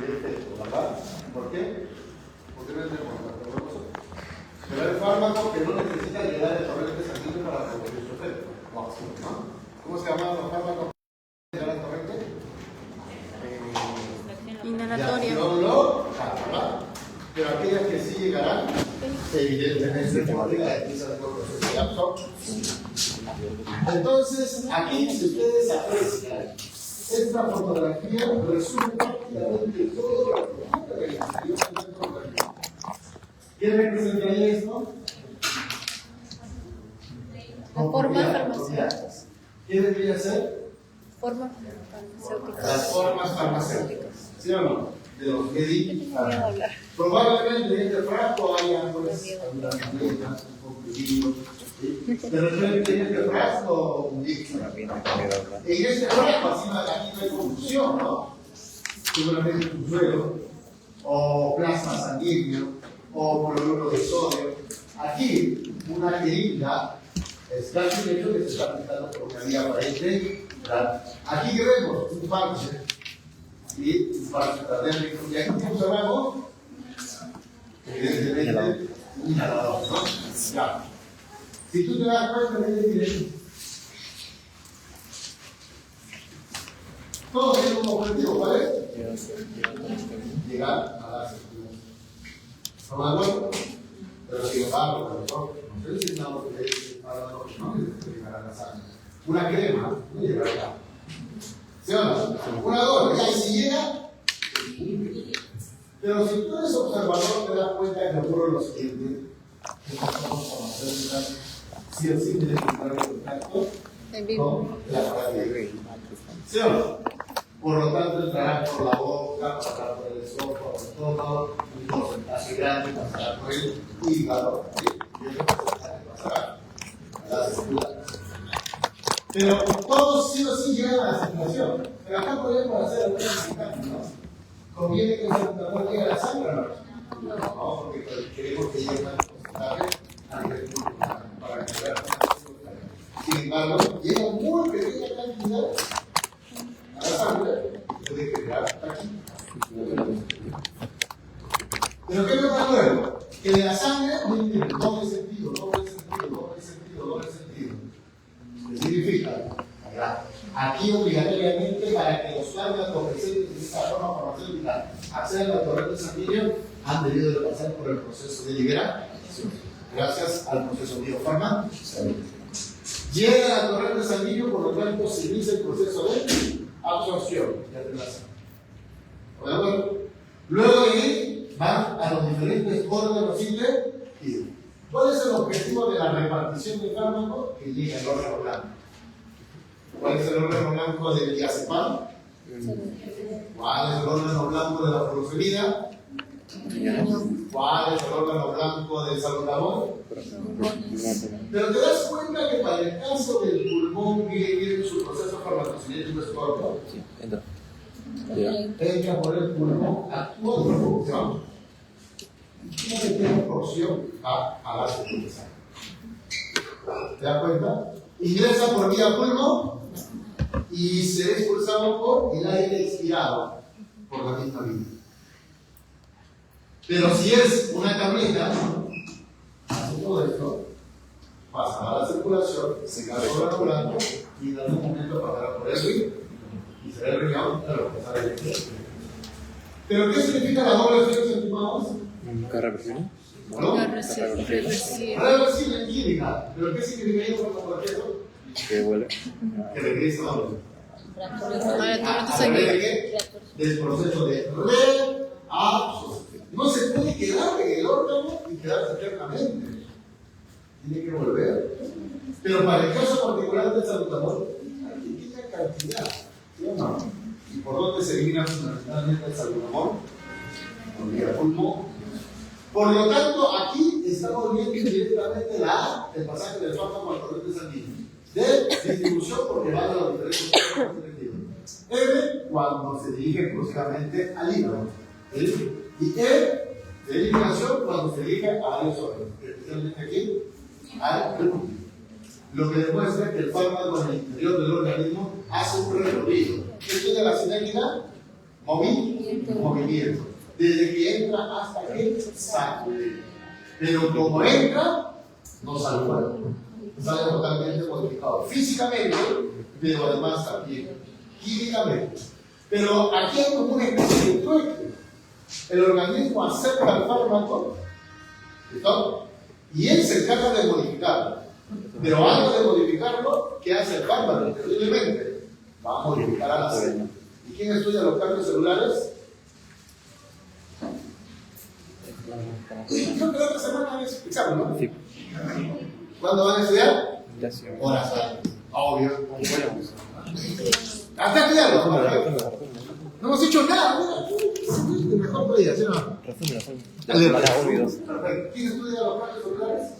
efecto, ¿verdad? ¿Por qué? Porque no es de pero el fármaco que no necesita llegar al torrente sanguíneo para producir su efecto. ¿No? ¿Cómo se llaman los fármacos que llegan al torrente? Inhalatoria. ¿Verdad? Pero aquellas que sí llegarán, evidentemente, por la definición del proceso de absorción. Entonces, aquí, si ustedes aprecian, esta fotografía resume prácticamente todo lo que yo ¿qué representaría esto? La forma farmacéutica. ¿Qué debería ser? Forma farmacéutica. Las formas farmacéuticas. ¿Sí o no? De los medicamentos. Probablemente en este frasco haya pues algunas tabletas, un comprimido. De repente en este frasco un líquido. En este frasco, así aquí no hay confusión, ¿no? Seguramente un suelo, o plasma sanguíneo, o cloruro de sodio. Aquí, una jeringa es casi un hecho que se está aplicando por una vía aparente. Aquí vemos un parche y un parche tardío. Y aquí observamos, evidentemente, un inhalador, ¿no? Ya. Si tú te das cuenta, miren, todos tienen un objetivo, ¿vale? Llegar a la circulación. ¿Estamos de acuerdo? Pero sin embargo, no necesitamos que llegar a la sangre. Una crema no llega acá. ¿Sí o no? Una doble, y si llega. Pero si tú eres observador, te das cuenta que ocurre lo siguiente. Si o sí tienes que entrar en contacto con la pared. ¿Sí o no? Por lo tanto, entrará por la boca, pasará por el esófago, por el estómago, un porcentaje grande pasará por el hígado, ¿sí? Y otro porcentaje pasará a la circulación. Pero todos sí o sí llegan a la circulación. Pero acá podemos hacer algunos mecanismos, ¿no? ¿Conviene que el saludador llegue a la sangre o no? No, porque queremos que llegue al porcentaje a nivel para que vea. Sin embargo, llega muy pequeña cantidad a la sangre, puede generar aquí. Pero ¿qué pasa luego? Que de la sangre, miren, doble sentido, doble sentido, doble sentido, doble sentido. ¿Qué significa? Aquí obligatoriamente para que los fármacos presentes en esta forma farmacéutica accedan al torrente sanguíneo han debido de pasar por el proceso de liberación, gracias al proceso biofarmacéutico. Llega al torrente sanguíneo, por lo tanto se inicia el proceso de absorción de la sangre. ¿Bueno? Luego de ahí van a los diferentes órganos intestinales. ¿Cuál es el objetivo de la repartición del fármaco? Que llegue al órgano blanco. ¿Cuál es el órgano blanco del diazepam? ¿Cuál es el órgano blanco de la furosemida? ¿Cuál es el órgano blanco del salbutamol? Pero te das cuenta que para el caso del pulmón viene su proceso farmacocinético es corto. Entra por el pulmón, actúa de producción. ¿Cómo se tiene porción a la circulación? ¿Te das cuenta? Ingresa por vía pulmón y se ve expulsado por el aire expirado por la misma vía. Pero si es una tableta, hace todo esto, pasa a la circulación, se cae por el blanco y en algún momento pasará por el riñón y será el riñón para pasar el líquido. ¿Pero qué significa la doble efecto, estimados? ¿Reversible? ¿No? Reversible en química. ¿Pero qué significa eso por eso? Que vuelve. Que regresa a donde. Del proceso de reabsorción. No se puede quedar en el órgano y quedarse eternamente. Tiene que volver. Pero para el caso particular del salbutamol, hay pequeña cantidad. ¿Sí o no? ¿Y por dónde se elimina fundamentalmente el salbutamol? Por vía pulmón. Por lo tanto, aquí estamos viendo directamente el pasaje del fármaco al torrente sanguíneo. De distribución porque van a los diferentes órganos directivos. M, cuando se dirige exclusivamente al hígado. Y E, de eliminación, cuando se dirige a varios órganos, especialmente aquí, al pulmón. Lo que demuestra que el fármaco en el interior del organismo hace un recorrido. ¿Qué tiene la cinética? movimiento. Desde que entra hasta que sale. Pero como entra, no sale igual. Sale totalmente modificado. Físicamente, pero además también químicamente. Pero aquí hay como una especie de trueque. El organismo acepta el fármaco, ¿listo? Y él se encarga de modificarlo. Pero antes de modificarlo, ¿qué hace el fármaco? Terriblemente, va a modificar a la célula. ¿Y quién estudia los cambios celulares? Yo creo que esta semana van a explicarlo, ¿no? Sí. ¿Cuándo van a estudiar? Ya sí. Horas antes. Obvio. Hasta estudiarlo. No hemos hecho nada. Mira, mejor podría, ¿sí o no? Resumen. Para olvidos. Perfecto. ¿Quién estudia los cambios celulares?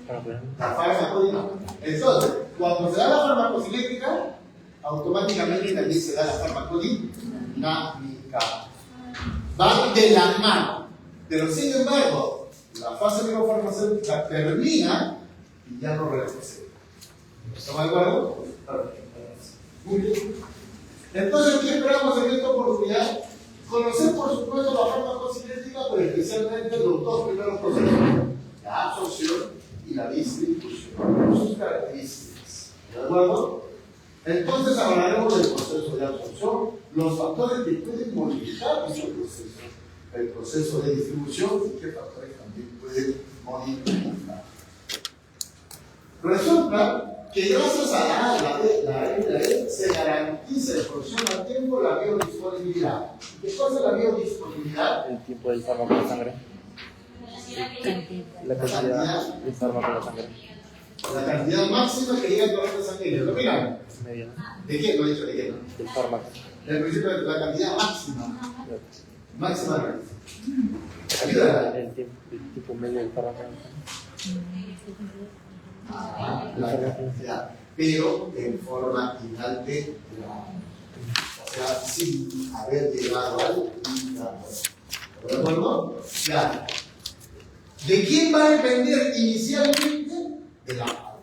Para poder. La farmacodinámica. Entonces, cuando se da la farmacocinética, automáticamente también se da la farmacodinámica. Van de la mano. Pero sin embargo, la fase biofarmacéutica termina y ya no retrocede. ¿Estamos de acuerdo? Muy bien. Entonces, ¿qué esperamos en esta oportunidad? Conocer, por supuesto, la farmacocinética, pero especialmente los dos primeros procesos: la absorción y la distribución, sus características. ¿De acuerdo? Entonces hablaremos del proceso de absorción, los factores que pueden modificar dicho proceso, el proceso de distribución y qué factores también pueden modificar. Resulta que gracias a la RNA se garantiza el función al tiempo la biodisponibilidad. ¿Qué cosa es la biodisponibilidad? El tiempo del fármaco en la sangre. La cantidad del fármaco en la sangre. La cantidad máxima que llega al torrente sanguíneo. ¿Lo miran? Media. ¿De qué? Lo he dicho, ¿de qué? Del fármaco. El principio de la cantidad máxima. Máxima. Ayuda. El tiempo medio del fármaco. La cantidad. Pero en forma inalterable. O sea, sin haber llegado al indicador. ¿De acuerdo? Ya. ¿De quién va a depender inicialmente? Del agua.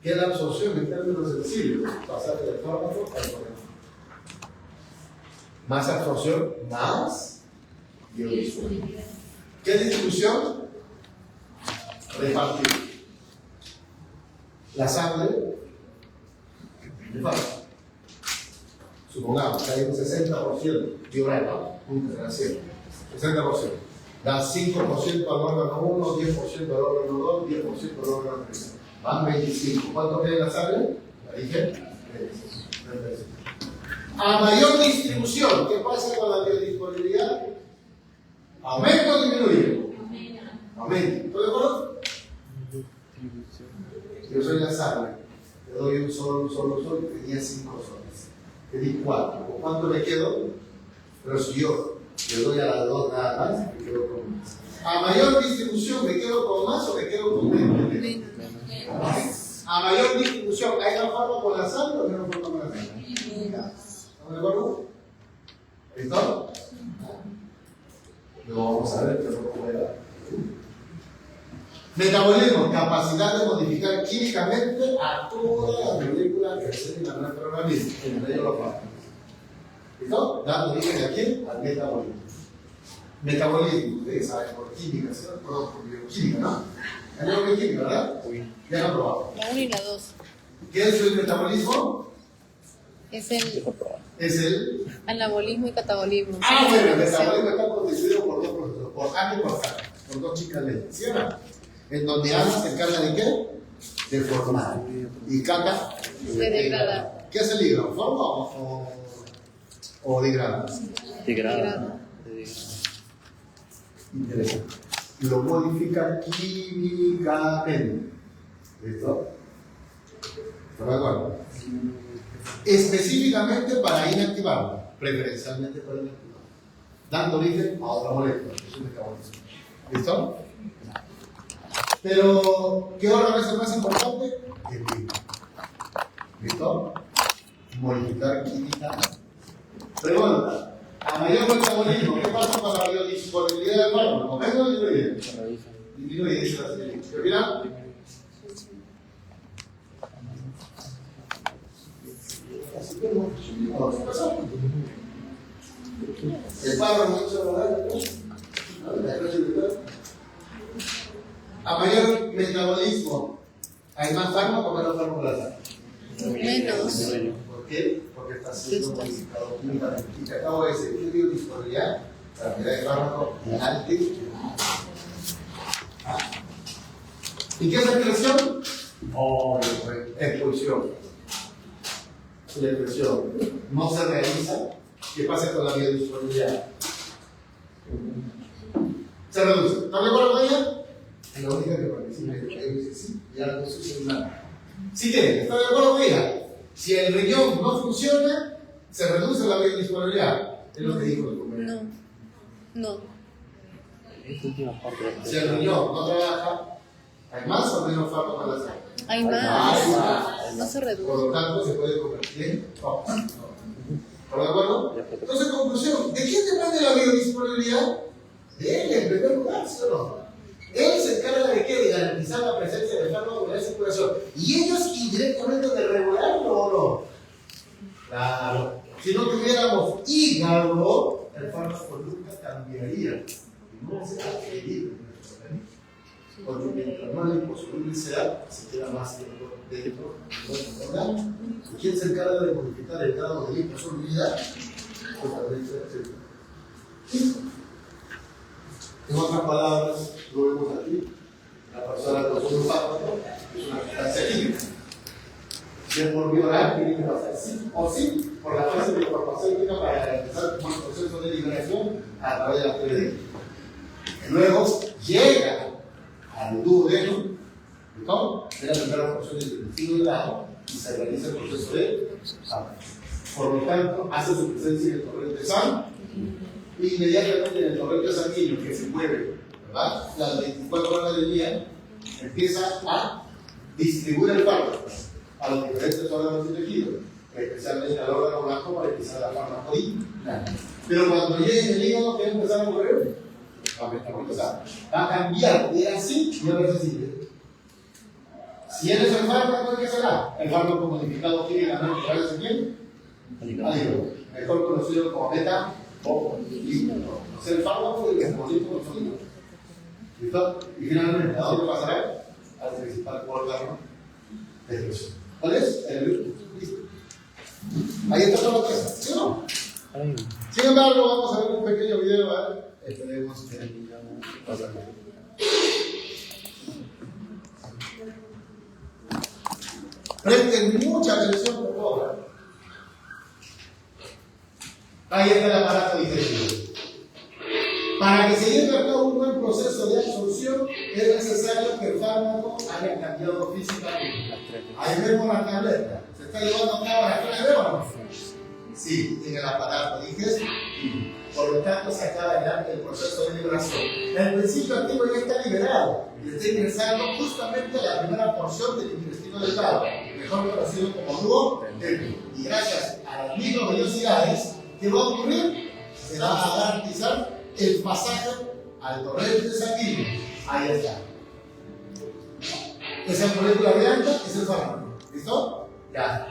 Que es la absorción en términos sencillos. Pasar del fármaco al organismo. Más absorción, más biodisponibilidad. ¿Qué distribución? Repartir. La sangre, el fármaco. Supongamos que hay un 60% diureto, un 60%. Da 5% al órgano 1, 10% al órgano 2, 10% al órgano 3. Van 25. ¿Cuánto queda en la sangre? La dije. 3. A mayor distribución, ¿qué pasa con la biodisponibilidad? ¿Aumenta o disminuye? Aumenta. ¿Estoy de acuerdo? Yo soy la sangre. Te doy un sol, tenía 5 soles. Te di 4. ¿Con cuánto me quedo? Pero si yo le doy a las 2 nada más, me quedo con más. A mayor distribución, ¿me quedo con más o me quedo con menos? A mayor distribución, ¿hay una forma con la sangre o no hay forma con la sangre? ¿Estamos de acuerdo? ¿Listo? Luego vamos a ver qué es lo que puede dar. Metabolismo, capacidad de modificar químicamente a todas las moléculas que existen en nuestro organismo, entre ellos los fármacos. ¿Listo? Dando origen a quién? Al metabolismo. Metabolismo, ustedes saben por química, ¿cierto? Por bioquímica, ¿no? ¿Hay algo de química, verdad? Ya lo han probado. La 1 y la 2. ¿Qué es el metabolismo? Es el Es el. anabolismo y catabolismo. Bueno, el metabolismo está constituido por dos procesos, por A y por K, por dos chicas leyes, ¿sí o no? En donde A se encarga de qué? De formar. Y K De degradar. ¿Qué hace el hígado? ¿Forma o degrada? Degrada. Interesante. Lo modifica químicamente. ¿Listo? ¿Están de acuerdo? Específicamente para inactivarlo, preferencialmente para inactivarlo, dando origen a otra molécula, que es un metabolismo. ¿Listo? Pero, ¿qué órgano es el más importante? El hígado. ¿Listo? Modificar químicamente. Pregunta. A mayor metabolismo, ¿qué pasa con la biodisponibilidad del fármaco? ¿Aumenta o disminuye? Disminuye, dice la señorita. ¿Qué opinan? El párrafo no se va a dar, a mayor metabolismo, ¿hay más fármaco o menos fármaco de la sangre? Menos. ¿Por qué? Porque está siendo modificado químicamente. Y te acabo de decir, ¿qué biodisponibilidad? La cantidad de fármaco antes. ¿Y qué es la excreción? Oh, expulsión. La expresión no se realiza. ¿Qué pasa con la biodisponibilidad? Se reduce. ¿Estás de acuerdo con ella? Es la única que participa en el dice sí, ya no sucede nada. Si ¿estás de acuerdo con ella? Si el riñón no funciona, se reduce la biodisponibilidad. Es lo que dijo el compañero. No. Esta última parte. Si el riñón no trabaja, ¿hay más o menos fármaco en la sangre? Hay Hay más. más. No se Por reduce. lo tanto, se puede convertir en tóxico. ¿Estás de acuerdo? Entonces, conclusión, ¿de quién depende la biodisponibilidad? De él, en primer lugar, ¿sí o no? Él se encarga de qué? De garantizar la presencia del fármaco en la circulación. Y ellos indirectamente de regularlo o no. Claro. Si no tuviéramos hígado, el fármaco nunca cambiaría. Y no se va a seguir en nuestro organismo. Porque mientras más liposoluble sea, se queda más tiempo dentro de nuestro organismo. ¿Y quién se encarga de modificar el grado de liposolubilidad? Justamente el en otras palabras, lo vemos aquí, la persona consume un fármaco, es una sustancia química. Si es por vía oral, tiene que pasar sí o sí por la fase de farmacéutica para garantizar un buen proceso de liberación a través de la PDD. Luego llega al duodeno, ¿no? Es la primera porción del intestino delgado y se realiza el proceso de sangre. Por lo tanto, hace su presencia en el torrente sanguíneo. Inmediatamente en el torrente sanguíneo que se mueve, ¿verdad? Las 24 horas del día, empieza a distribuir el fármaco a los diferentes órganos y tejidos, especialmente al órgano blanco para empezar la farmacoína. Pero cuando llegue el hígado, ¿qué va a empezar a ocurrir? Va a cambiar de así y ahora se sigue. Si él es el fármaco, ¿qué será? El fármaco modificado químicamente, ¿sabes de quién? Al hígado. Mejor conocido como beta. Es el fármaco del metabolismo sólido. ¿Listo? Y finalmente, ¿a dónde pasará? Al principal órgano de expresión. ¿Cuál es? El glúteo. ¿Listo? Ahí está toda la pieza, ¿sí o no? Sin embargo, vamos a ver un pequeño video, ¿vale? Esperemos que pase. Presten mucha atención, por favor. Ahí está el aparato digestivo. Para que se lleve a cabo un buen proceso de absorción, es necesario que el fármaco haya cambiado físicamente. Ahí vemos la tableta. ¿Se está llevando a cabo la tableta o no? Sí, en el aparato digestivo. Por lo tanto, se acaba de dar el proceso de liberación. El principio activo ya está liberado y está ingresando justamente la primera porción del intestino delgado, mejor conocido como duodeno. Y gracias a las microvellosidades, ¿qué va a ocurrir? Se va a garantizar el pasaje al torrente sanguíneo. Ahí está. Esa molécula blanca es el fármaco. ¿Listo? Ya.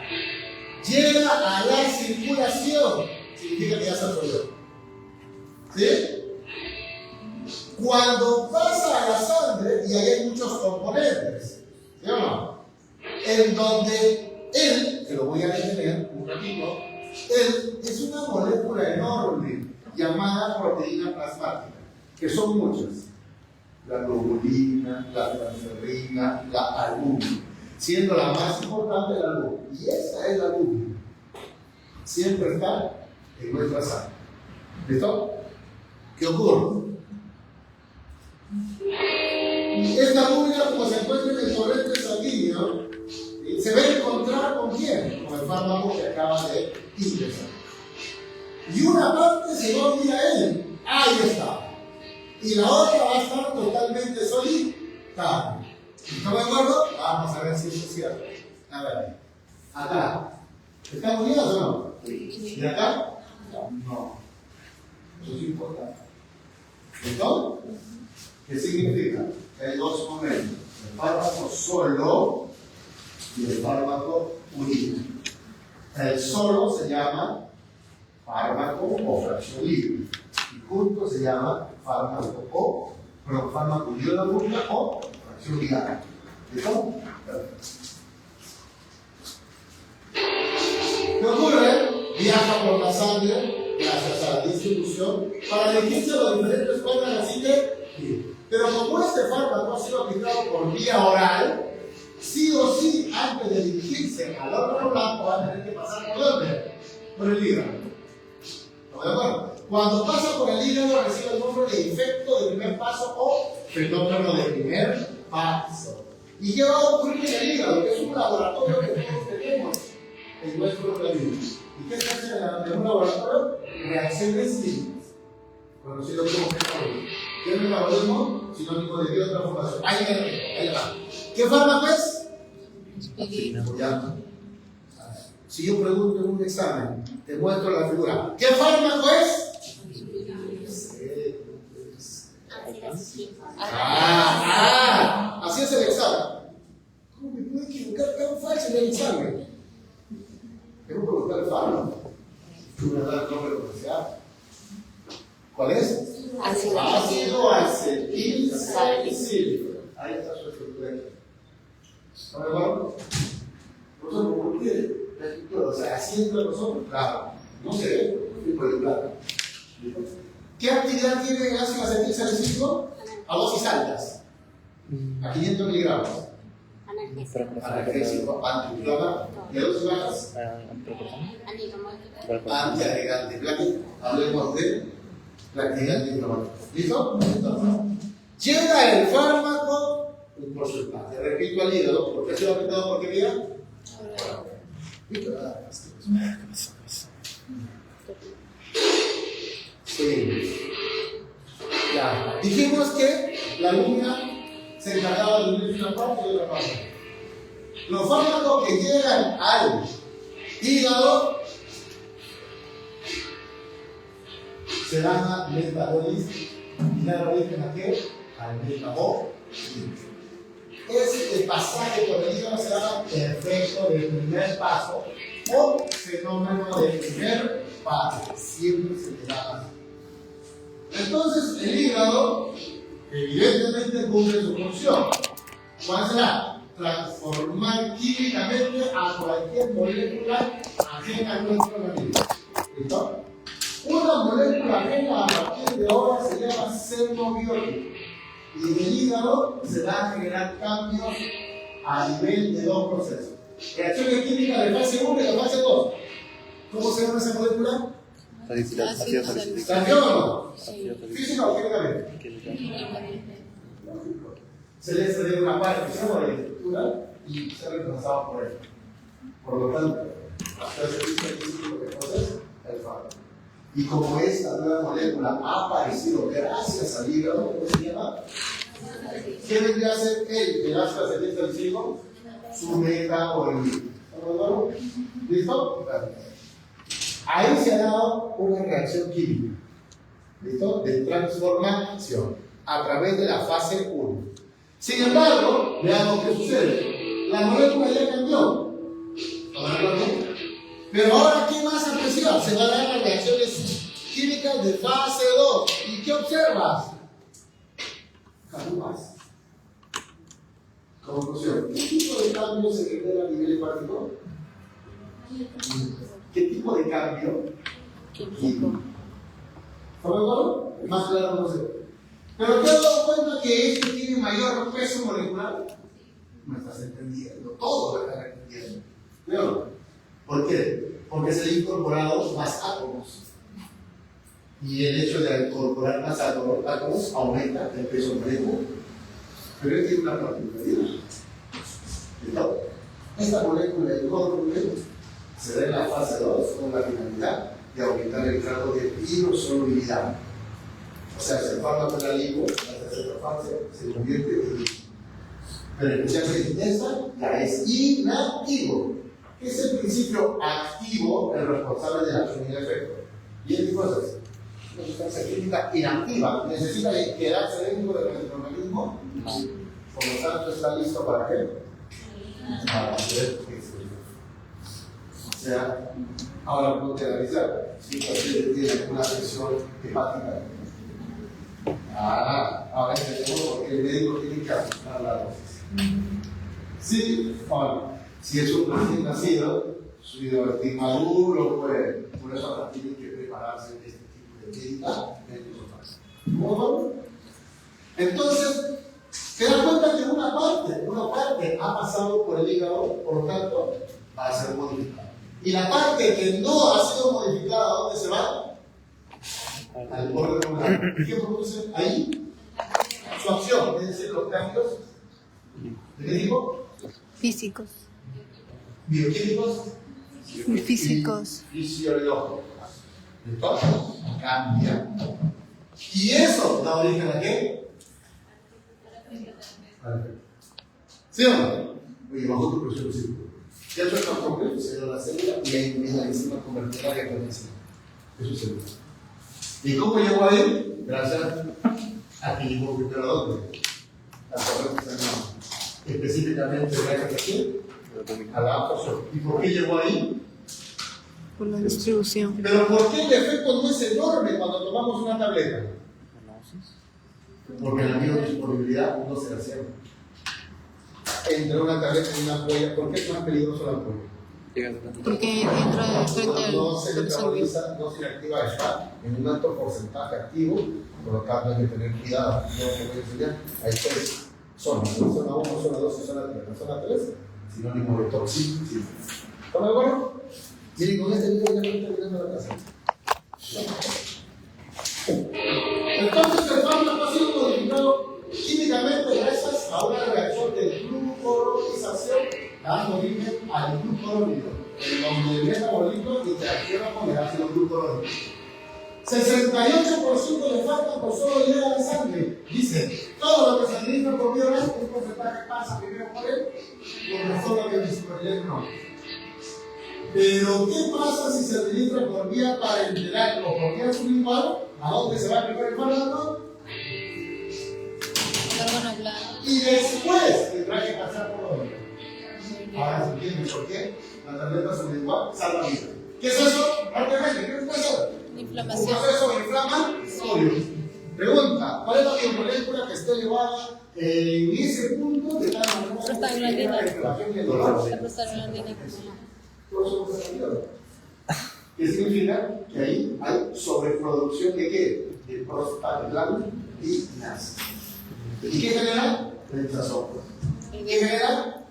Llega a la circulación. Significa que ya se absorbió. ¿Sí? Cuando pasa a la sangre, y ahí hay muchos componentes, ¿sí o no? En donde él, que lo voy a detener un ratito, él es una molécula enorme llamada proteína plasmática, que son muchas. La globulina, la transferrina, la albúmina, siendo la más importante la albúmina. Y esta es la albúmina. Siempre está en nuestra sangre. ¿Listo? ¿Qué ocurre? Esta albúmina, como se encuentra en el torrente sanguíneo, se va a encontrar con quién? Con el fármaco que acaba de ingresar. Y una parte se va a unir a él. Ahí está. Y la otra va a estar totalmente solitaria. ¿Están de acuerdo? Vamos a ver si eso es cierto. A ver. Acá. ¿Están unidos o no? ¿Y acá? No. Eso es importante. ¿Listo? ¿Qué significa? Hay dos momentos. El fármaco solo y el fármaco unido. El solo se llama fármaco o fracción libre. Y junto se llama fármaco biológica o fracción ligada. ¿Listo? ¿Qué ocurre? Viaja por la sangre gracias a la distribución para dirigirse a los diferentes órganos así que. Pero como este fármaco ha sido aplicado por vía oral, sí o sí, antes de dirigirse al órgano blanco, va a tener que pasar por dónde? Por el hígado. ¿Estamos de acuerdo? Cuando pasa por el hígado, recibe el nombre de efecto de primer paso o fenómeno de primer paso. ¿Y qué va a ocurrir en el hígado? Que es un laboratorio que todos tenemos en nuestro organismo. ¿Y qué se hace en un laboratorio? Reacciones químicas, conocido como fenómeno. ¿Qué es el metabolismo? Sinónimo de biotransformación. Ahí va. ¿Qué fármaco es? Si yo pregunto en un examen, te muestro la figura. ¿Qué fármaco es? Así es el examen. ¿Cómo me puedo equivocar tan fácil en el examen? Tengo que buscar el fármaco. Tú me das el nombre comercial. ¿Cuál es? Ácido acetil salicílico. Ahí está su estructura. ¿No me acuerdo? ¿Nosotros por qué? La estructura, o sea, así entra nosotros. Claro, no se ve, por el plano. ¿Qué actividad tiene el ácido acetil salicílico? A dosis altas. A 500 miligramos. Analgésico, antiinflamatorio. ¿Y a dosis bajas? Antiagregante. Hablemos de la actividad antiinflamatoria. ¿Listo? Llega el fármaco, un porcentaje. Repito al hígado, porque ha sido aplicado por qué vía. Sí. Ya. Dijimos que la luna se encargaba de unir una parte y otra parte. Los fármacos que llegan al hígado se dan a metabolismo. ¿Y la origen a qué? Al metabolismo. Ese pasaje por el hígado se llama efecto del primer paso o fenómeno del primer paso. Siempre se le da así. Entonces, el hígado evidentemente cumple su función. ¿Cuál será? Transformar químicamente a cualquier molécula ajena a nuestro organismo. ¿Listo? Una molécula ajena a partir de ahora se llama xenobiótico. Y en el hígado se van a generar cambios a nivel de dos procesos. Reacciones químicas de fase 1 y de fase 2. ¿Cómo se llama esa molécula? ¿Cambió o no? ¿Física o químicamente? Se le cede una partición de la estructura y se ha reemplazado por él. Por lo tanto, hasta ese tipo de cosas, el fármaco. Y como esta nueva molécula ha aparecido gracias al hígado, ¿cómo se llama? ¿Qué vendría a ser el ácido acetil salicílico? Su metabolito. ¿Listo? Ahí se ha dado una reacción química. ¿Listo? De transformación a través de la fase 1. Sin embargo, veamos qué sucede. La molécula ya cambió. Pero ahora, ¿qué más apreciar? Se van a dar las reacciones químicas de fase 2. ¿Y qué observas? Cambios. Conclusión. ¿Qué tipo de cambio se genera a nivel hepático? ¿Qué tipo de cambio? Químico. ¿Estamos de acuerdo? Más claro no sé. Pero te has dado cuenta que esto tiene mayor peso molecular. No estás entendiendo. Todo lo estás entendiendo. ¿Claro? ¿Por qué? Porque se han incorporado más átomos. Y el hecho de incorporar más átomos aumenta el peso molecular. Pero él tiene una particularidad. Esta molécula de hidrógeno se da en la fase 2 con la finalidad de aumentar el grado de hidrosolubilidad. O sea, si el fármaco era lipo, la tercera fase se convierte en líquido. Pero especialmente esta ya es inactivo. ¿Qué es el principio activo, el responsable de la acción y el efecto? Y es cosas. Una sustancia química inactiva necesita quedarse dentro de nuestro organismo. Por lo tanto, está listo para qué? Para hacer experimento. O sea, ahora puedo analizar si el paciente tiene una afección hepática. Ahora entendemos por qué el médico tiene que ajustar la dosis. Sí, bueno, si es un recién nacido, su inmaduro, pues por eso ahora tienen que prepararse este tipo de medicamentos. ¿Cómo? Entonces, te das cuenta que una parte ha pasado por el hígado, por lo tanto, va a ser modificada. Y la parte que no ha sido modificada, ¿a dónde se va? Al borde celular. ¿Qué produce ahí? Su acción, es decir, los cambios. ¿De qué tipo? Físicos. Bioquímicos. Físicos. Y fisiológicos. Entonces, cambia. ¿Y eso da origen a qué? ¿Sí o no? Oye, bajo tu presión círculo. Ya hecho está completo, se dio la célula y ahí empieza la enzima convertidora con enzima. Eso es seguro. ¿Y cómo llegó ahí? Gracias a que llegó primero a dónde? A correcto sanguíneo. Específicamente, gracias a qué? A la absorción. ¿Y por qué llegó ahí? Por la distribución. Pero ¿por qué el efecto no es enorme cuando tomamos una tableta? Porque la biodisponibilidad no se la cierra. Entre una tableta y una ampolla, ¿por qué es más peligroso la ampolla? Porque entra de frente al No se corazón. metaboliza, no se le activa, está en un alto porcentaje activo, por lo tanto hay que tener cuidado. No te voy a enseñar. Hay tres zonas: zona 1, zona 2 y zona 3. La zona 3, sinónimo de toxicidad. ¿Están de acuerdo? Miren, con este video ya estoy terminando la clase. Entonces el fármaco ha sido modificado químicamente gracias a una reacción de glucuronización dando origen al glucurónico, en donde el metabolito interacciona con el ácido glucurónico. 68% de fármaco solo llega a la sangre. Dice, todo lo que se administra por vía oral, un porcentaje pasa primero por él, con razón la biodisponibilidad no. Pero, ¿qué pasa si se administra por vía parenteral o por vía sublingual? ¿A dónde se va primero el fármaco? Y después tendrá que pasar por dónde. Ahora se entiende por qué la tableta sublingual salva vida. ¿Qué es eso? Rápidamente, ¿qué es eso? Inflamación. Un proceso inflamatorio. Pregunta, ¿cuál es la biomolécula que está elevada en ese punto de tal manera Prostaglandina. que la gente dolor? La prostaglandina. ¿Qué significa? Que ahí hay sobreproducción de qué? De prostaglandinas. ¿Y qué genera? El hinchazón. ¿Qué genera?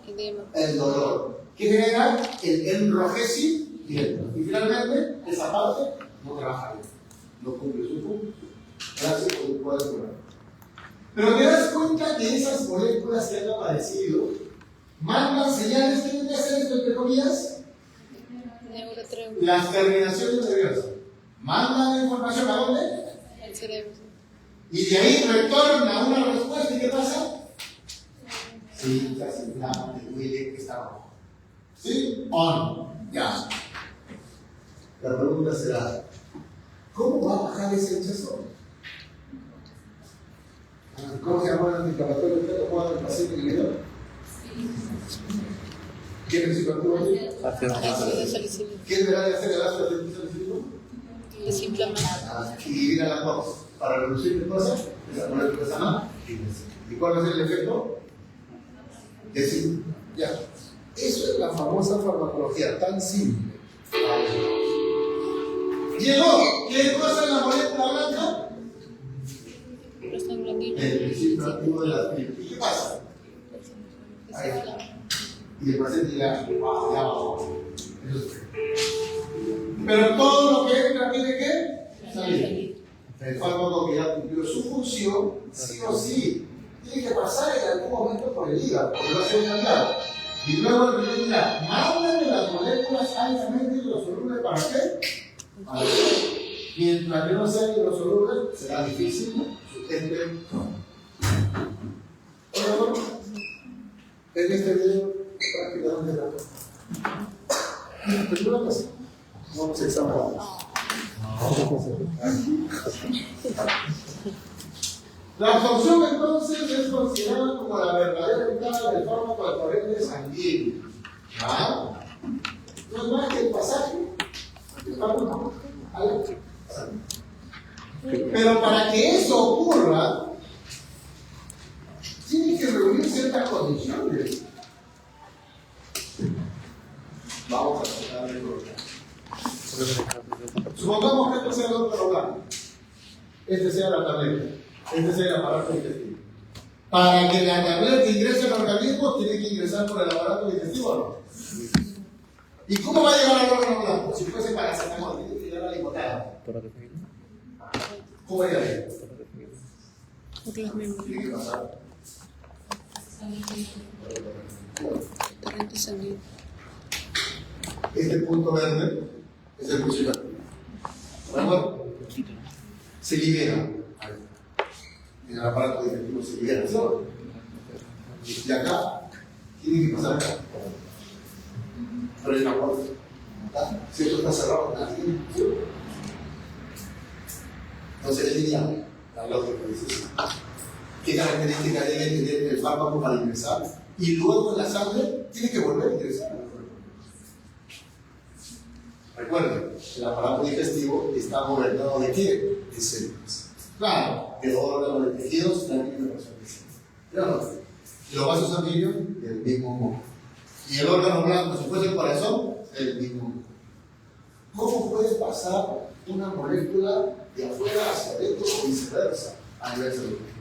El dolor. ¿Qué genera? El enrojecimiento. Y finalmente, esa parte no trabaja bien. No cumple su función. Gracias por el cuadro curar. Pero te das cuenta que esas moléculas que han aparecido mandan señales. ¿Qué tienen que hacer esto entre comillas? Las terminaciones nerviosas mandan la información ¿a dónde? Al cerebro. Y de ahí retorna una respuesta. ¿Y qué pasa? Sí, ya se inflama, te duele, que está rojo. ¿Sí? ¿O no? Ya. La pregunta será, ¿cómo va a bajar ese hinchazón? ¿Cómo se llama el antiinflamatorio que tomó el paciente en el video? ¿Quién necesita el tubo? Ácido salicílico. ¿Quién deberá de hacer el ácido salicílico? Desinflamar. Y dividir a las dos. Para reducir qué cosa, esa molécula se llama. ¿Y cuál va a ser el efecto? Decir, ya. Eso es la famosa farmacología, tan simple. Llegó. ¿Qué cosa es la molécula blanca? Prostaglandina. El principio activo de la piel. ¿Y qué pasa? Ahí. Y el paciente ya bajó. Pero todo lo que entra tiene que salir. El fármaco que ya cumplió su función, sí o sí, tiene que pasar en algún momento por el hígado, porque va a ser cambiado. Y luego el primer día, mándame las moléculas altamente hidrosolubles ¿para qué? Para qué. Mientras que no sean hidrosolubles, será difícil su gente. En este video, prácticamente la primera cosa, vamos a examinar. La absorción entonces es considerada como la verdadera entrada del fármaco al corriente sanguíneo. ¿Ah? No es más que el pasaje del fármaco al sangre. Pero para que eso ocurra, tiene que reunir ciertas condiciones. Vamos a tratar de colocar. Supongamos que este sea el órgano blanco, este sea la tableta, este sea el aparato digestivo. Para que la tableta ingrese al organismo, tiene que ingresar por el aparato digestivo, ¿no? ¿Y cómo va a llegar al órgano blanco? Si fuese paracetamol, tiene que llegar a la hipotada. ¿Cómo va a llegar ahí? Por las membranas. Tiene que pasar. Torrente sanguíneo. Este punto verde es el principal. ¿Bueno? Se libera. En el aparato digestivo se libera. ¿Sí? Y acá tiene que pasar acá. Pero hay una puerta. Si esto está cerrado, está aquí. Entonces él diría, la lógica dice eso. ¿Qué características debe tener el fármaco para ingresar? Y luego en la sangre tiene que volver a ingresar al cuerpo. Recuerden, el aparato digestivo está gobernado de qué? De células. Claro, de órganos, de tejidos, la misma persona. Claro, los vasos sanguíneos, del mismo modo. Y el órgano blanco, si fuese el corazón, el mismo modo. ¿Cómo puede pasar una molécula de afuera hacia adentro o viceversa a nivel celular?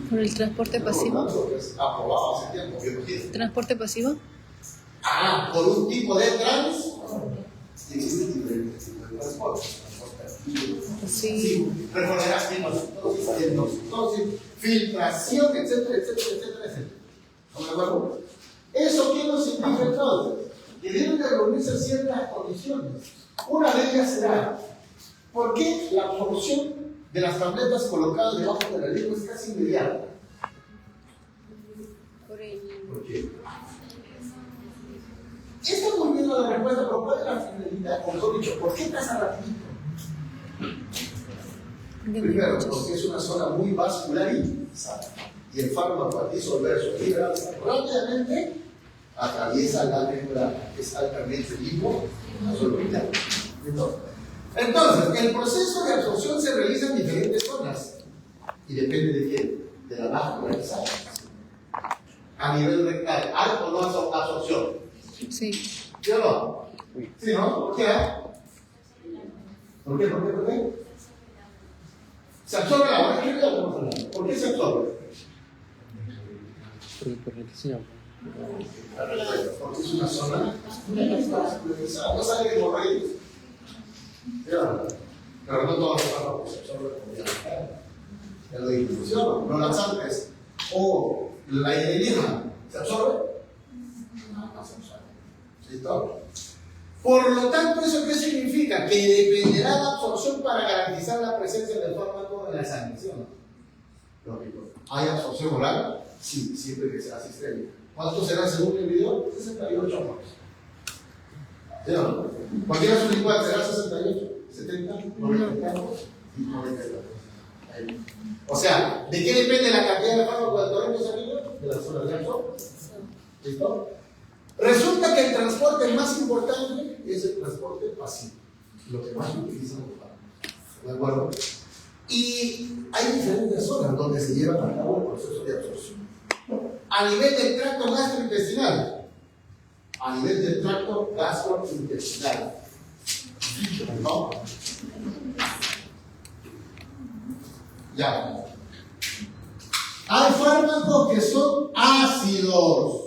¿Por el transporte pasivo? Aprobado hace tiempo, biología. ¿Transporte pasivo? Por un tipo de existen diferentes tipos de transporte. Sí. Recordarás que endocytosis, filtración, etcétera, etcétera, etcétera, etcétera. ¿No me acuerdo? ¿Eso qué nos indica entonces? Que deben de reunirse ciertas condiciones. Una de ellas será, ¿por qué la absorción de las tabletas colocadas debajo de la lengua es casi inmediata? Por ¿Por qué? Está muy bien la respuesta, pero ¿cuál es la finalidad? O mejor dicho, ¿por qué pasa rapidito? Primero, porque es una zona muy vascular y sana. Y el fármaco al disolverse o liberarse rápidamente atraviesa la membrana, es altamente lipoabsorbente. Entonces, el proceso de absorción se realiza en diferentes zonas. ¿Y depende de quién? De la vascularizada. A nivel rectal, ¿hay o no absorción? Sí. ¿Sí o no? ¿Sí, no? ¿Por qué? ¿Por qué? ¿Por qué? ¿Se absorbe la agua? ¿Por qué se absorbe? Porque es una zona vascularizada. No sale de hemorroides. Pero no todos los fármacos se absorben como ya lo dije. Los laxantes o la inulina, ¿se absorbe? No se absorbe. ¿Listo? Por lo tanto, ¿eso qué significa? Que dependerá la absorción para garantizar la presencia del fármaco en la sangre, ¿sí o no? Lógico. ¿Hay absorción oral? Sí, siempre que sea sistémica. ¿Cuántos serán según el video? 68 horas. ¿Sí o no? Cualquier azul igual será 68, 70, 90 y 92. O sea, ¿de qué depende la cantidad de fármaco del torrente sanguíneo? De la zona de absorción. ¿Listo? Resulta que el transporte más importante es el transporte pasivo, lo que más utilizan los fármacos. ¿De acuerdo? Y hay diferentes zonas donde se lleva a cabo el proceso de absorción. A nivel del tracto gastrointestinal. A nivel del tracto gastrointestinal. ¿No? Ya. Hay fármacos que son ácidos.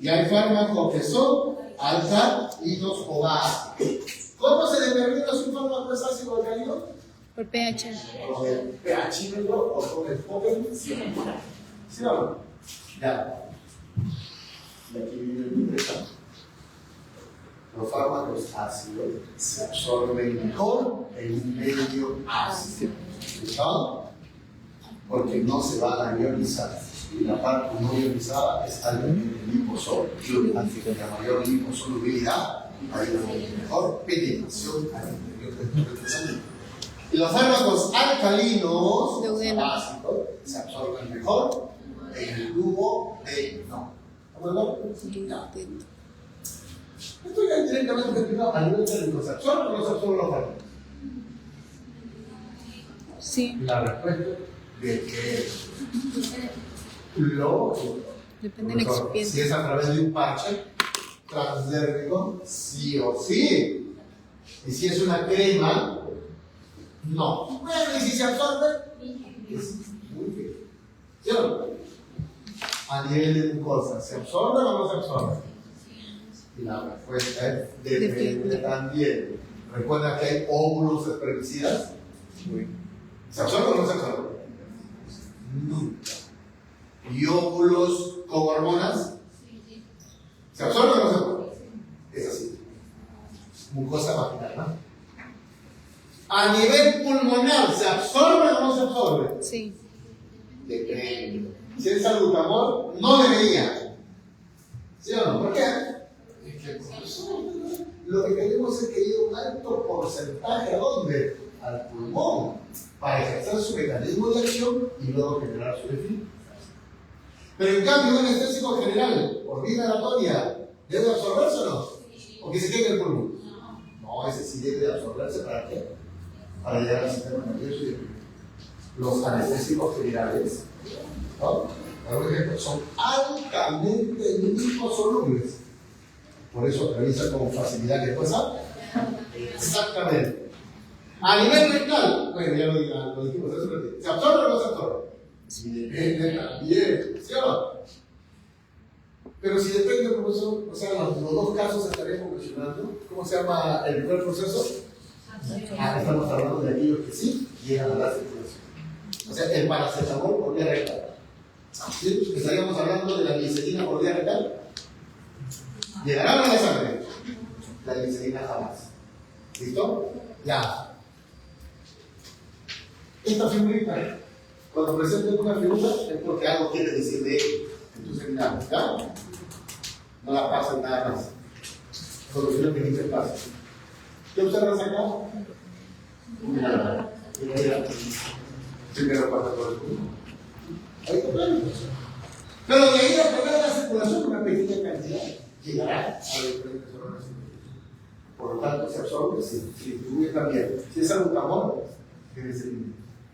Y hay fármacos que son alcalinos o básicos. ¿Cómo se determina si un fármaco es ácido o alcalino? Por pH. Con el pH o con el potencial. ¿Sí o no? Ya. Y aquí viene el interesante. Los fármacos ácidos se absorben mejor en un medio ácido. ¿Listo? Porque no se van a ionizar. Y la parte no ionizada es altamente liposoluble. La mayor liposolubilidad, hay una mejor penetración al interior del cuerpo. Y los fármacos alcalinos básicos se absorben mejor en el tubo de no. ¿Bueno? Sí, Ya. entiendo. Esto ya directamente explicado a nivel técnico. ¿Se absorbe o no se absorbe los órganos? Sí, La respuesta de que lo depende del si excipiente. es a través de un parche transdérmico, sí o sí. Y si es una crema, no. Bueno, y si se absorbe, es muy bien. ¿Sí o no? A nivel de mucosa, ¿se absorbe o no se absorbe? Y la respuesta es depende también. ¿Recuerda que hay óvulos espermicidas? ¿Se absorbe o no se absorbe? Nunca. ¿Y óvulos con hormonas? ¿Se absorbe o no se absorbe? Es así. Mucosa vaginal, ¿no? A nivel pulmonar, ¿se absorbe o no se absorbe? Sí, Depende. Si es salbutamol, no debería. ¿Sí o no? ¿Por qué? Es que lo que queremos es que llegue un alto porcentaje, ¿a dónde? Al pulmón, para ejercer su mecanismo de acción y luego generar su efecto. Pero en cambio, un anestésico general, por vía inhalatoria, ¿debe absorberse o no? ¿O que se quede en el pulmón? No, ese sí debe absorberse. ¿Para qué? Para llegar al sistema nervioso y el pulmón. Los anestésicos generales, ¿no? Por ejemplo, son altamente liposolubles. Por eso atraviesa con facilidad ¿qué cosa? Exactamente. A nivel rectal, bueno, ya lo dijimos, ¿se absorbe o no se absorbe? Si depende también, ¿sí o no? Pero si depende, profesor, o sea, los dos casos estaríamos mencionando. ¿Cómo se llama el primer proceso? Estamos hablando de aquellos que sí llegan a la circulación. O sea, el paracetamol por vía rectal. ¿Sí? Estaríamos hablando de la glicerina por vía rectal. ¿Llegará a la sangre? La glicerina jamás. ¿Listo? Ya. Esta figurita, cuando presenten una figura, es porque algo quiere decir de él. Entonces, mira, ¿ya? No la pasan nada más. Solución que dice pasa. ¿Qué observas acá? Mira, mira. Primero pasa por el pulmón. Ahí está claro. Pero de ahí a poner la circulación, una pequeña cantidad llegará a los diferentes órganos. Por lo tanto, se absorbe, se distribuye también. Si es salbutamol, debe ser.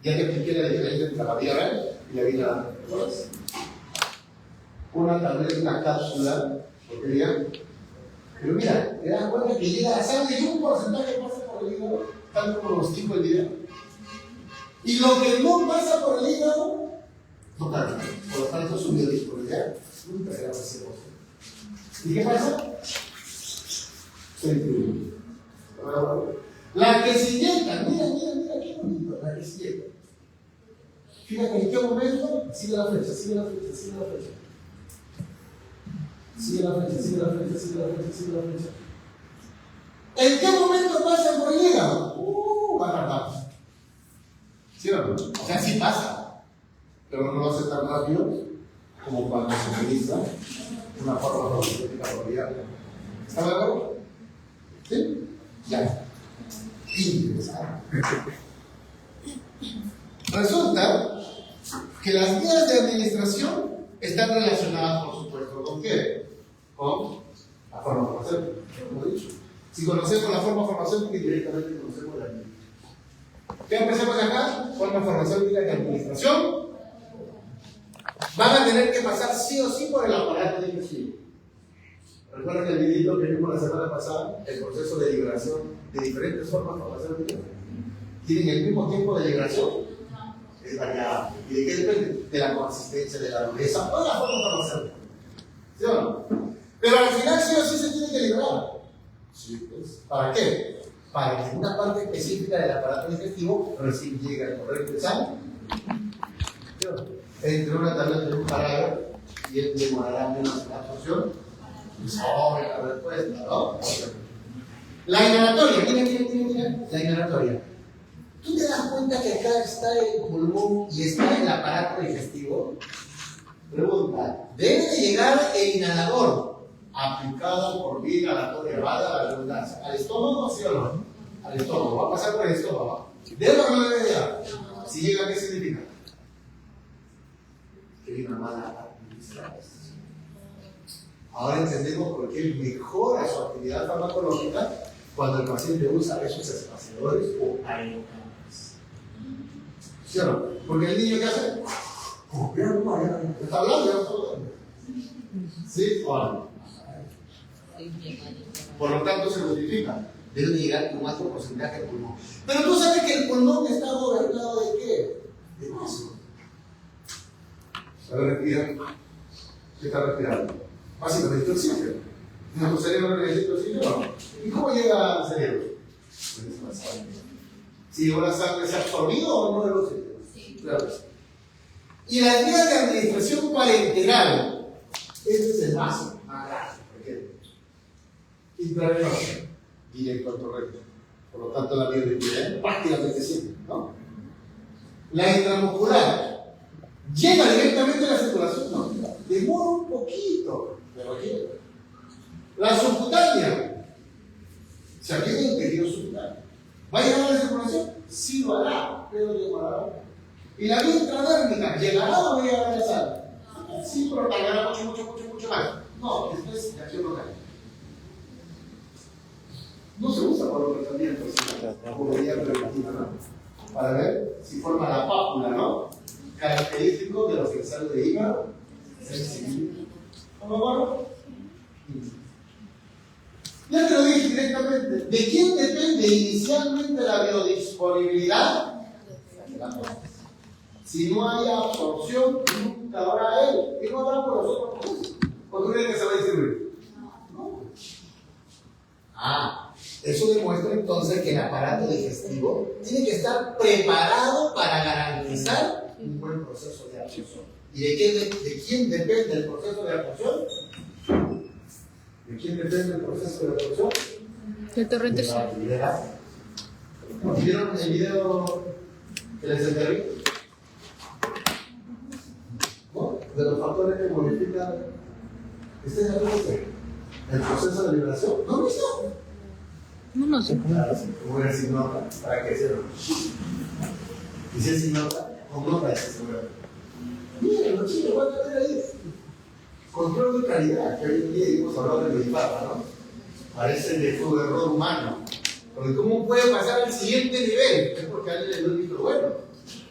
Ya te expliqué la diferencia entre la vía oral y la vía nasal. Una tal vez una cápsula, porque digan, pero mira, te das cuenta que llega a la sangre y un porcentaje pasa por el hígado, tal como los tipos del video. Y lo que no pasa por el hígado, no tanto. Por lo tanto, su biodisponibilidad nunca será pasiva. ¿Y qué pasa? Se distribuye. La que se inyecta, mira, qué bonito, la que se inyecta. Fíjate en qué momento sigue la flecha, sigue la flecha, sigue la flecha. Sigue la flecha, sigue la flecha, sigue la flecha, sigue la flecha. ¿En qué momento pasa por el hígado? Va tardar. ¿Sí o no? O sea, sí pasa, pero no lo hace tan rápido como cuando se utiliza una forma farmacéutica por vía. ¿Está de acuerdo? ¿Sí? Ya. Interesante. Resulta que las vías de administración están relacionadas, por supuesto, ¿con qué? Con la forma farmacéutica, como he dicho. Si conocemos la forma farmacéutica, directamente conocemos la administración. ¿Qué empecemos acá? Forma farmacéutica de administración. Van a tener que pasar sí o sí por el aparato digestivo. ¿Recuerdan el video que vimos la semana pasada? El proceso de liberación de diferentes formas farmacéuticas. ¿Tienen el mismo tiempo de liberación? Es variable. ¿Y de qué depende? De la consistencia, de la dureza, toda la forma farmacéutica. ¿Sí o no? Pero al final sí o sí se tiene que liberar. Sí, pues. ¿Para qué? Para que una parte específica del aparato digestivo recién llegue al torrente de sangre. ¿Sí o no? Entre una tabla de un parágrafo y él demorará menos en la absorción. Sobre la respuesta, ¿no? La inhalatoria, mira. La inhalatoria. ¿Tú te das cuenta que acá está el pulmón y está el aparato digestivo? Pregunta, ¿debe de llegar el inhalador aplicado por vía inhalatoria, vada la redundancia, al estómago, sí o no? Al estómago, va a pasar por el estómago. ¿Debe o no debe llegar? Si llega, ¿qué significa? Que hay una mala administración. Ahora entendemos por qué mejora su actividad farmacológica cuando el paciente usa esos espaciadores o aerocanales. ¿Sí o no? Porque el niño, ¿qué hace? Está hablando, ya no está hablando. ¿Sí o no? Por lo tanto, se notifica. Debe llegar con alto porcentaje al pulmón. Pero tú sabes que el pulmón está gobernado de qué? De vaso. A ver, respira. ¿Qué está respirando? Básicamente el oxígeno. Nuestro cerebro necesita oxígeno. ¿Y cómo llega al cerebro? Pues la sangre. Si una sangre se ha absorbido o no el oxígeno. Sí. Claro. Y la vía de administración parenteral, ese es el vaso más grande, por ejemplo. Intravenoso, directo al torrente. Por lo tanto, la vía de vida prácticamente simple, ¿no? La intramuscular, llega directamente a la circulación, no, demora un poquito, pero llega. La subcutánea, se aplica el interior subcutáneo. ¿Va a llegar a la circulación? Sí lo hará, pero demorará. Y la vía intradérmica, ¿llegará o no llegará a la sangre? Sí, pero tardará mucho más. No, después de acción local. No se usa para los tratamientos, como medida preventiva, ¿no? Para ver si forma la pápula, ¿no? Característico de los que salen de hígado. ¿Cómo va? Ya te lo dije directamente. ¿De quién depende inicialmente la biodisponibilidad? De la cosa. Si no hay absorción, nunca habrá él. ¿Y no habrá por los otros procesos? ¿O tú crees que se va a distribuir? No. Eso demuestra entonces que el aparato digestivo tiene que estar preparado para garantizar un buen proceso de absorción. ¿Y de quién depende el proceso de absorción? ¿De quién depende el proceso de absorción? Del torrente. ¿Vieron el video que les entregué? ¿No? De los factores que modifican el proceso de liberación. ¿No lo hizo? No sé. Claro, voy a decir nota para que se lo. Y si es sin nota, con nota es seguro. Miren, los chicos van a ver ahí. Control de calidad, que hoy en día hemos hablado de Bipapa, ¿no? Parece de fue un error humano. Porque ¿cómo puede pasar al siguiente nivel? Es porque alguien le dio el visto bueno.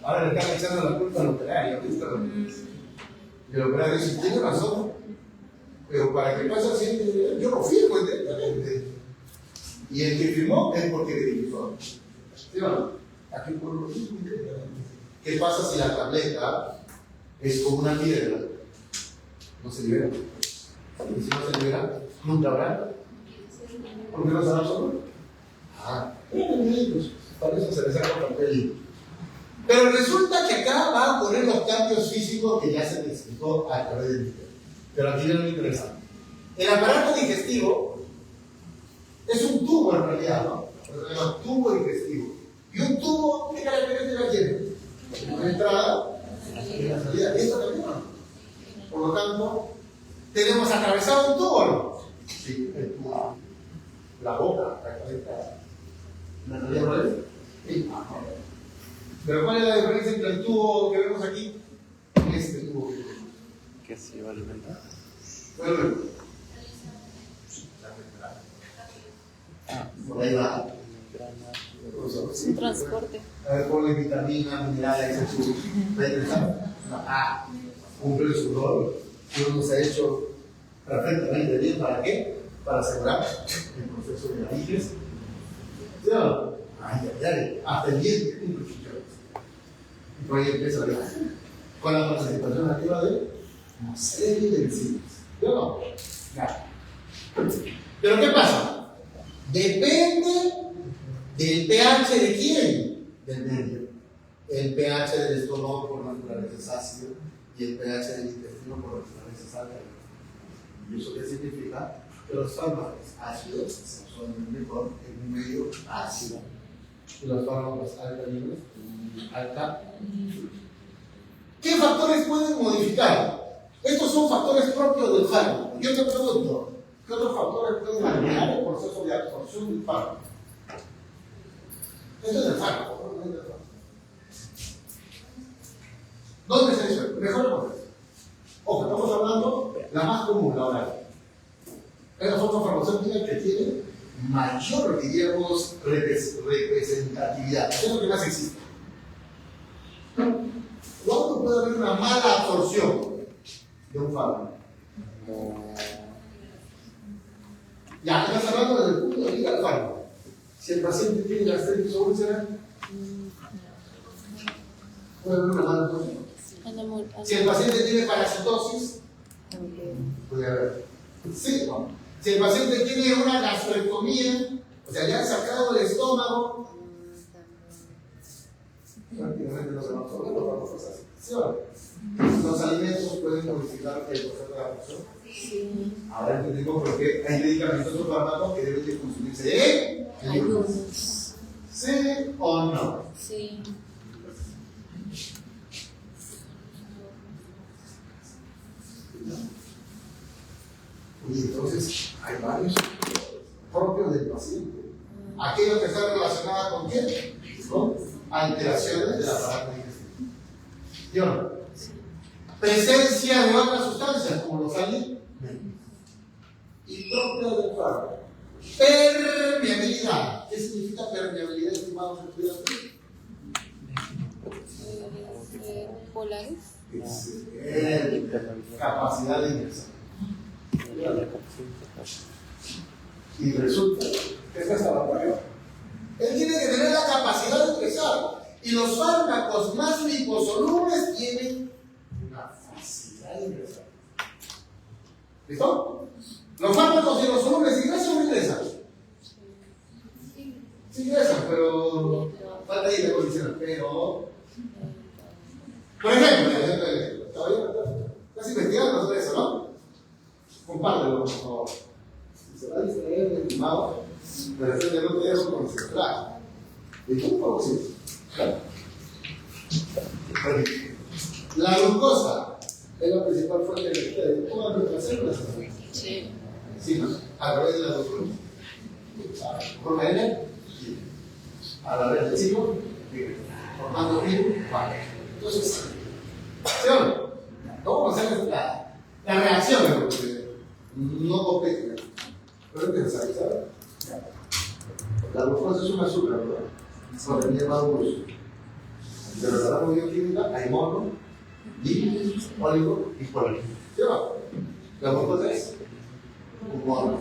Ahora le están echando la culpa al operario, ¿viste? Y el operario dice, tiene razón. Pero para que pase al siguiente nivel, yo lo firmo directamente. Y el que firmó es porque verificó. ¿Sí o no? Aquí por lo mismo. ¿Qué pasa si la tableta es como una piedra? No se libera. Y si no se libera, nunca habrá. ¿Por qué no se va a absorber? Para eso se les saca el papel. Pero resulta que acá va a poner los cambios físicos que ya se les explicó a través del video. Pero aquí viene lo interesante. El aparato digestivo es un tubo en realidad, ¿no? Es un tubo digestivo. Y un tubo, ¿qué características tiene? Una entrada y una salida. ¿Esto también no? Por lo tanto, tenemos atravesado un tubo, ¿no? Sí, el tubo. La boca está conectada. ¿La salida por ahí? Sí. Pero ¿cuál es la diferencia entre el tubo que vemos aquí y este tubo que vemos? Que se va a alimentar. Bueno, por ahí va. Un transporte. A ver, ponle vitamina, minerales, eso. ¿Va a interesar? Cumple su rol. Dios nos ha hecho perfectamente bien. ¿Para qué? Para asegurar el proceso de la digestión. ¿Sí o no? Hasta el 10 cumple su rol. Y por ahí empieza la vida. Con la participación activa de una serie de enzimas. ¿Sí o no? Ya. Pero ¿qué pasa? Depende del pH de quién? Del medio. El pH del estómago por naturaleza es ácido y el pH del intestino por naturaleza es alcalino. ¿Y eso qué significa? Que los fármacos ácidos se absorben mejor en un medio ácido y los fármacos alcalinos en un alcalino. ¿Qué factores pueden modificar? Estos son factores propios del fármaco. Yo te pregunto, ¿qué otros factores pueden alterar el proceso de absorción del fármaco? Esto es el fármaco, ¿no? ¿Dónde se dice? Mejor por eso. Ojo, estamos hablando la más común, la oral. Es la forma farmacéutica que tiene mayor, diríamos, representatividad. Es lo que más existe. ¿Cuándo puede haber una mala absorción de un fármaco? Ya, estás hablando desde el punto de vista del fármaco. Si el paciente tiene gastritis o úlcera, puede haber una mala absorción. Si el paciente tiene parasitosis, puede haber. Sí, no. Si el paciente tiene una gastrectomía, o sea, ya han sacado el estómago, prácticamente no se van a absorber los cosas. ¿Sí o no? Los alimentos pueden modificar el proceso de absorción. Sí. Ahora entendemos por qué hay medicamentos o fármacos que deben de consumirse en ayunas. ¿Sí o no? Sí. Y entonces hay varios propios del paciente. Aquello que está relacionado con qué? Con alteraciones del aparato digestivo. ¿Sí o no? Presencia de otras sustancias como los alimentos y propia del fármaco. Permeabilidad. ¿Qué significa permeabilidad, estimados estudiantes? Polares. Capacidad de ingresar. Y resulta que esta es la prueba. Él tiene que tener la capacidad de ingresar. Y los fármacos más liposolubles tienen una facilidad de ingresar. ¿Listo? Los fármacos liposolubles ingresan o no ingresan. Sí ingresan, pero falta ahí de condiciones. Pero, por ejemplo, estás investigando sobre eso, ¿no? Compártelo, por favor. Si se va a distraer el estimado, de repente no te dejo con el celular. ¿Y tú cómo sí? La glucosa es la principal fuente de energía de todas nuestras células. Sí. Sí, ¿no? A través de la glucosa. Por la N, a la vez del ciclo, formando río, vale. Entonces, ¿sí o no? Vamos a hacer la reacción, porque no compete. Pero es necesario, ¿sabes? La glucosa es un azúcar, ¿verdad? Con el llamado glucosa. Pero la rama bioquímica hay mono, di, óligo y polo. ¿Sí o no? La glucosa es un mono.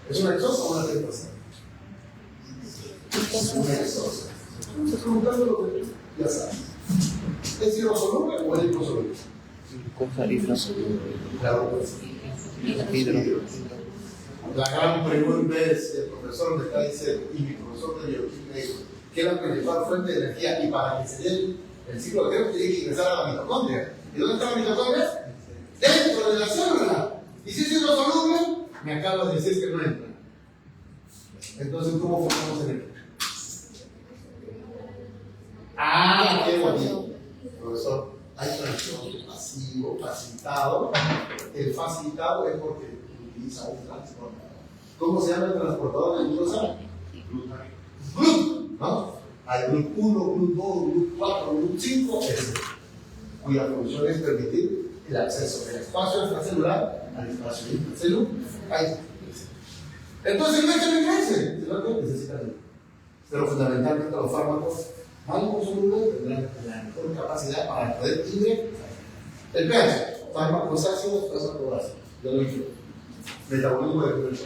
¿Es una exosa o una tricosa? Es una exosa. Entonces, preguntando lo que ya sabes. ¿Es hidrosoluble o es liposoluble? Cosa hidrosoluble. La glucosa. Hidro. La gran pregunta es, el profesor me está diciendo, y mi profesor de bioquímica dijo, que es la principal fuente de energía y para que se dé el ciclo de Krebs tiene que ingresar a la mitocondria. ¿Y dónde está la mitocondria? Dentro de la célula. Y si es hidrosoluble, me acabas de decir que no entra. Entonces, ¿cómo formamos energía? Ah, qué bonito. Profesor, hay transporte pasivo, facilitado. El facilitado es porque utiliza un transportador. ¿Cómo se llama el transportador de glucosa? GLUT, ¿no? Hay GLUT 1, GLUT 2, GLUT 4, GLUT 5, cuya función es permitir el acceso del espacio extracelular al espacio intracelular. Entonces, no es que no ingrese, sino que necesitan. Pero fundamentalmente los fármacos más liposolubles tendrán la mejor capacidad para poder ingresar. El pH, fármacos ácidos, fármacos básicos. Ya lo dije. Metabolismo de glucosa.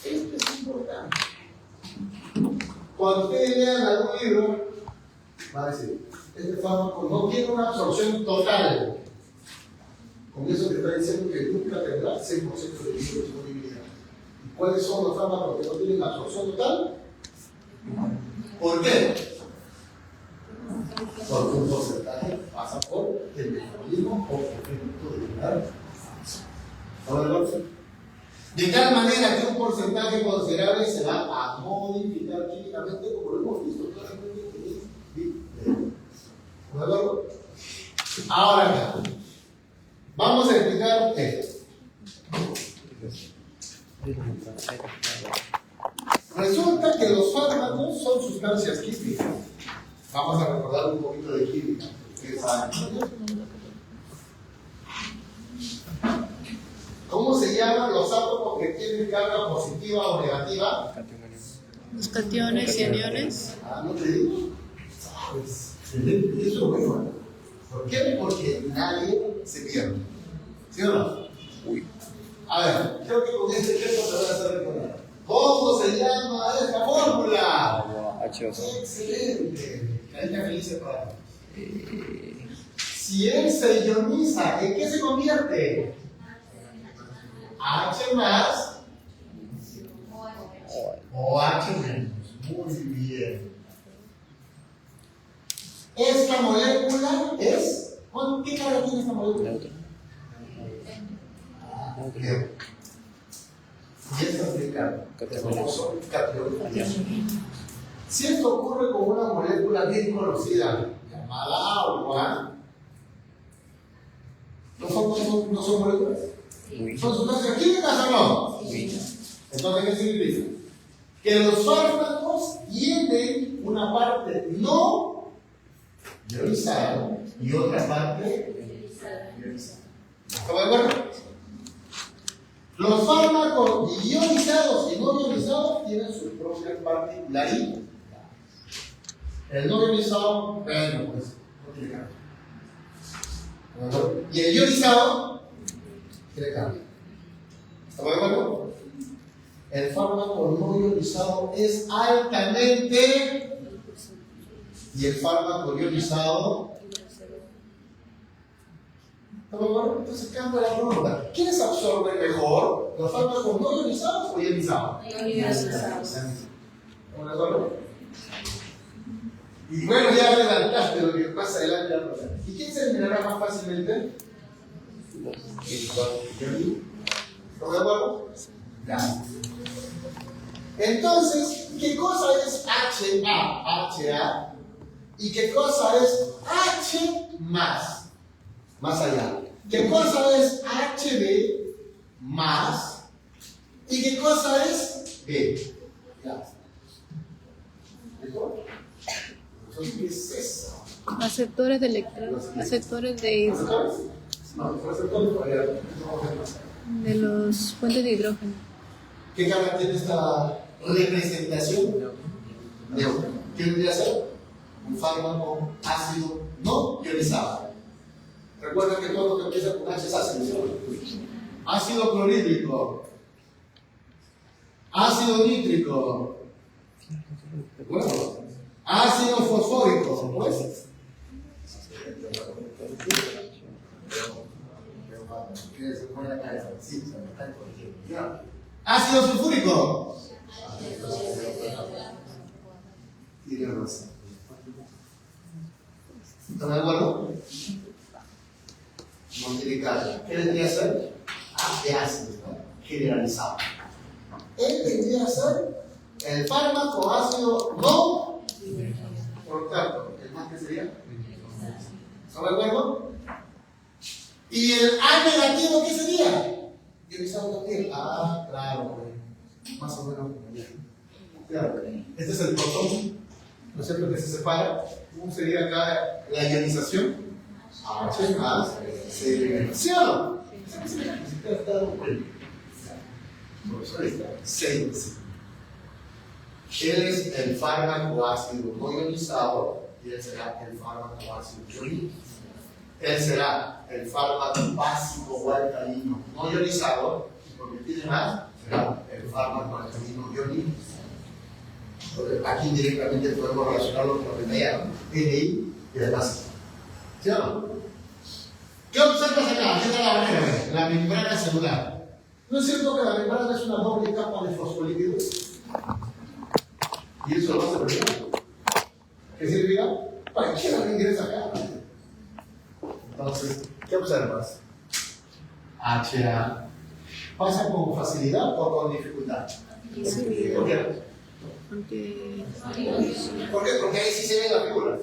Esto es importante. Cuando ustedes lean algún libro, va a decir, este fármaco no tiene una absorción total. Con eso te está diciendo que nunca tendrá 100% de disponibilidad. ¿Y cuáles son los fármacos que no tienen absorción total? ¿Por qué? Porque un porcentaje pasa por el metabolismo o efecto de la de tal manera que un porcentaje considerable se va a modificar químicamente, como lo hemos visto claramente. ¿De acuerdo? Ahora, vamos a explicar esto. Resulta que los fármacos son sustancias químicas. Vamos a recordar un poquito de química. ¿Cómo se se llaman los átomos que tienen carga positiva o negativa? Los cationes y aniones. No te digo. Sabes. Excelente. Eso es lo bueno. ¿Por qué? Porque nadie se pierde. ¿Sí o no? Uy. A ver, creo que con este ejemplo se van a hacer recordar. ¿Cómo se llama esta fórmula? Agua H2O. Excelente. Cariña feliz para ti. Si él se ioniza, ¿en qué se convierte? H más o H menos. Muy bien. Esta molécula es. ¿Qué carga tiene esta molécula? Neutro. Bien. Y esta es de carga. Catión. Catión. Si esto ocurre con una molécula bien conocida, llamada agua, ¿no son moléculas? Uy. ¿Son sustancias químicas o no? Uy. Entonces, ¿qué significa? Que los fármacos tienen una parte no ionizada y otra parte ionizada. ¿Estamos de acuerdo? Los fármacos ionizados y no ionizados tienen sus propias particularidades. El no ionizado, bueno, pues, no tiene cambio. Y el ionizado tiene cambio. ¿Estamos de acuerdo? El fármaco no ionizado es altamente. Y el fármaco ionizado. ¿Estamos de acuerdo? Entonces cambia la pregunta. ¿Quiénes absorben mejor? ¿Los fármacos no ionizados o ionizados? Ionizados. ¿Estamos de acuerdo? Y bueno, ya adelantaste lo que pasa adelante. ¿Y quién se eliminará más fácilmente? ¿Estamos de acuerdo? Ya. Entonces, ¿qué cosa es HA? ¿Y qué cosa es H más? Más allá. ¿Qué cosa es HB más? ¿Y qué cosa es B? Ya. ¿Listo? Entonces, ¿qué es eso? Aceptores de electrones. Aceptores de No, receptores todavía. de los fuentes de hidrógeno. ¿Qué carga tiene esta representación? Neutro. ¿Qué vendría a ser? Un fármaco ácido no ionizado. Recuerda que todo lo que empieza con H es ácido. Ácido clorhídrico. Ácido nítrico. Bueno, ácido fosfórico. Pues. Ácido sulfúrico. Tiene razón. ¿Están de acuerdo? No tiene carga. ¿Qué vendría a ser? De ácido generalizado. Él vendría a ser el fármaco ácido no. Por tanto, ¿el más que sería? ¿Están de acuerdo? ¿Y el A negativo qué sería? Ionizado también. Claro, más o menos. Claro. Este es el protón, ¿no es cierto? Que se separa. ¿Cómo sería acá la ionización? H más C. ¿Sí o no? Profesor, está 6. Él es el fármaco ácido no ionizado y él será el fármaco ácido ionizado. Él será el fármaco básico o alcalino no ionizado, porque tiene más, será el fármaco alcalino ionizado. Aquí directamente podemos relacionarlo con lo que llaman NI y demás. ¿Sí o no? ¿Qué observas acá? ¿Qué tal la barrera? La membrana celular. ¿No es cierto que la membrana es una doble capa de fosfolípidos? Y eso lo vas a aprender. ¿Qué significa? ¿Para qué la ingresa acá? Entonces, ¿qué observas? HA. ¿Pasa con facilidad o con dificultad? Sí. ¿Por qué? Porque ¿Por qué? Porque ahí sí se ve la figura.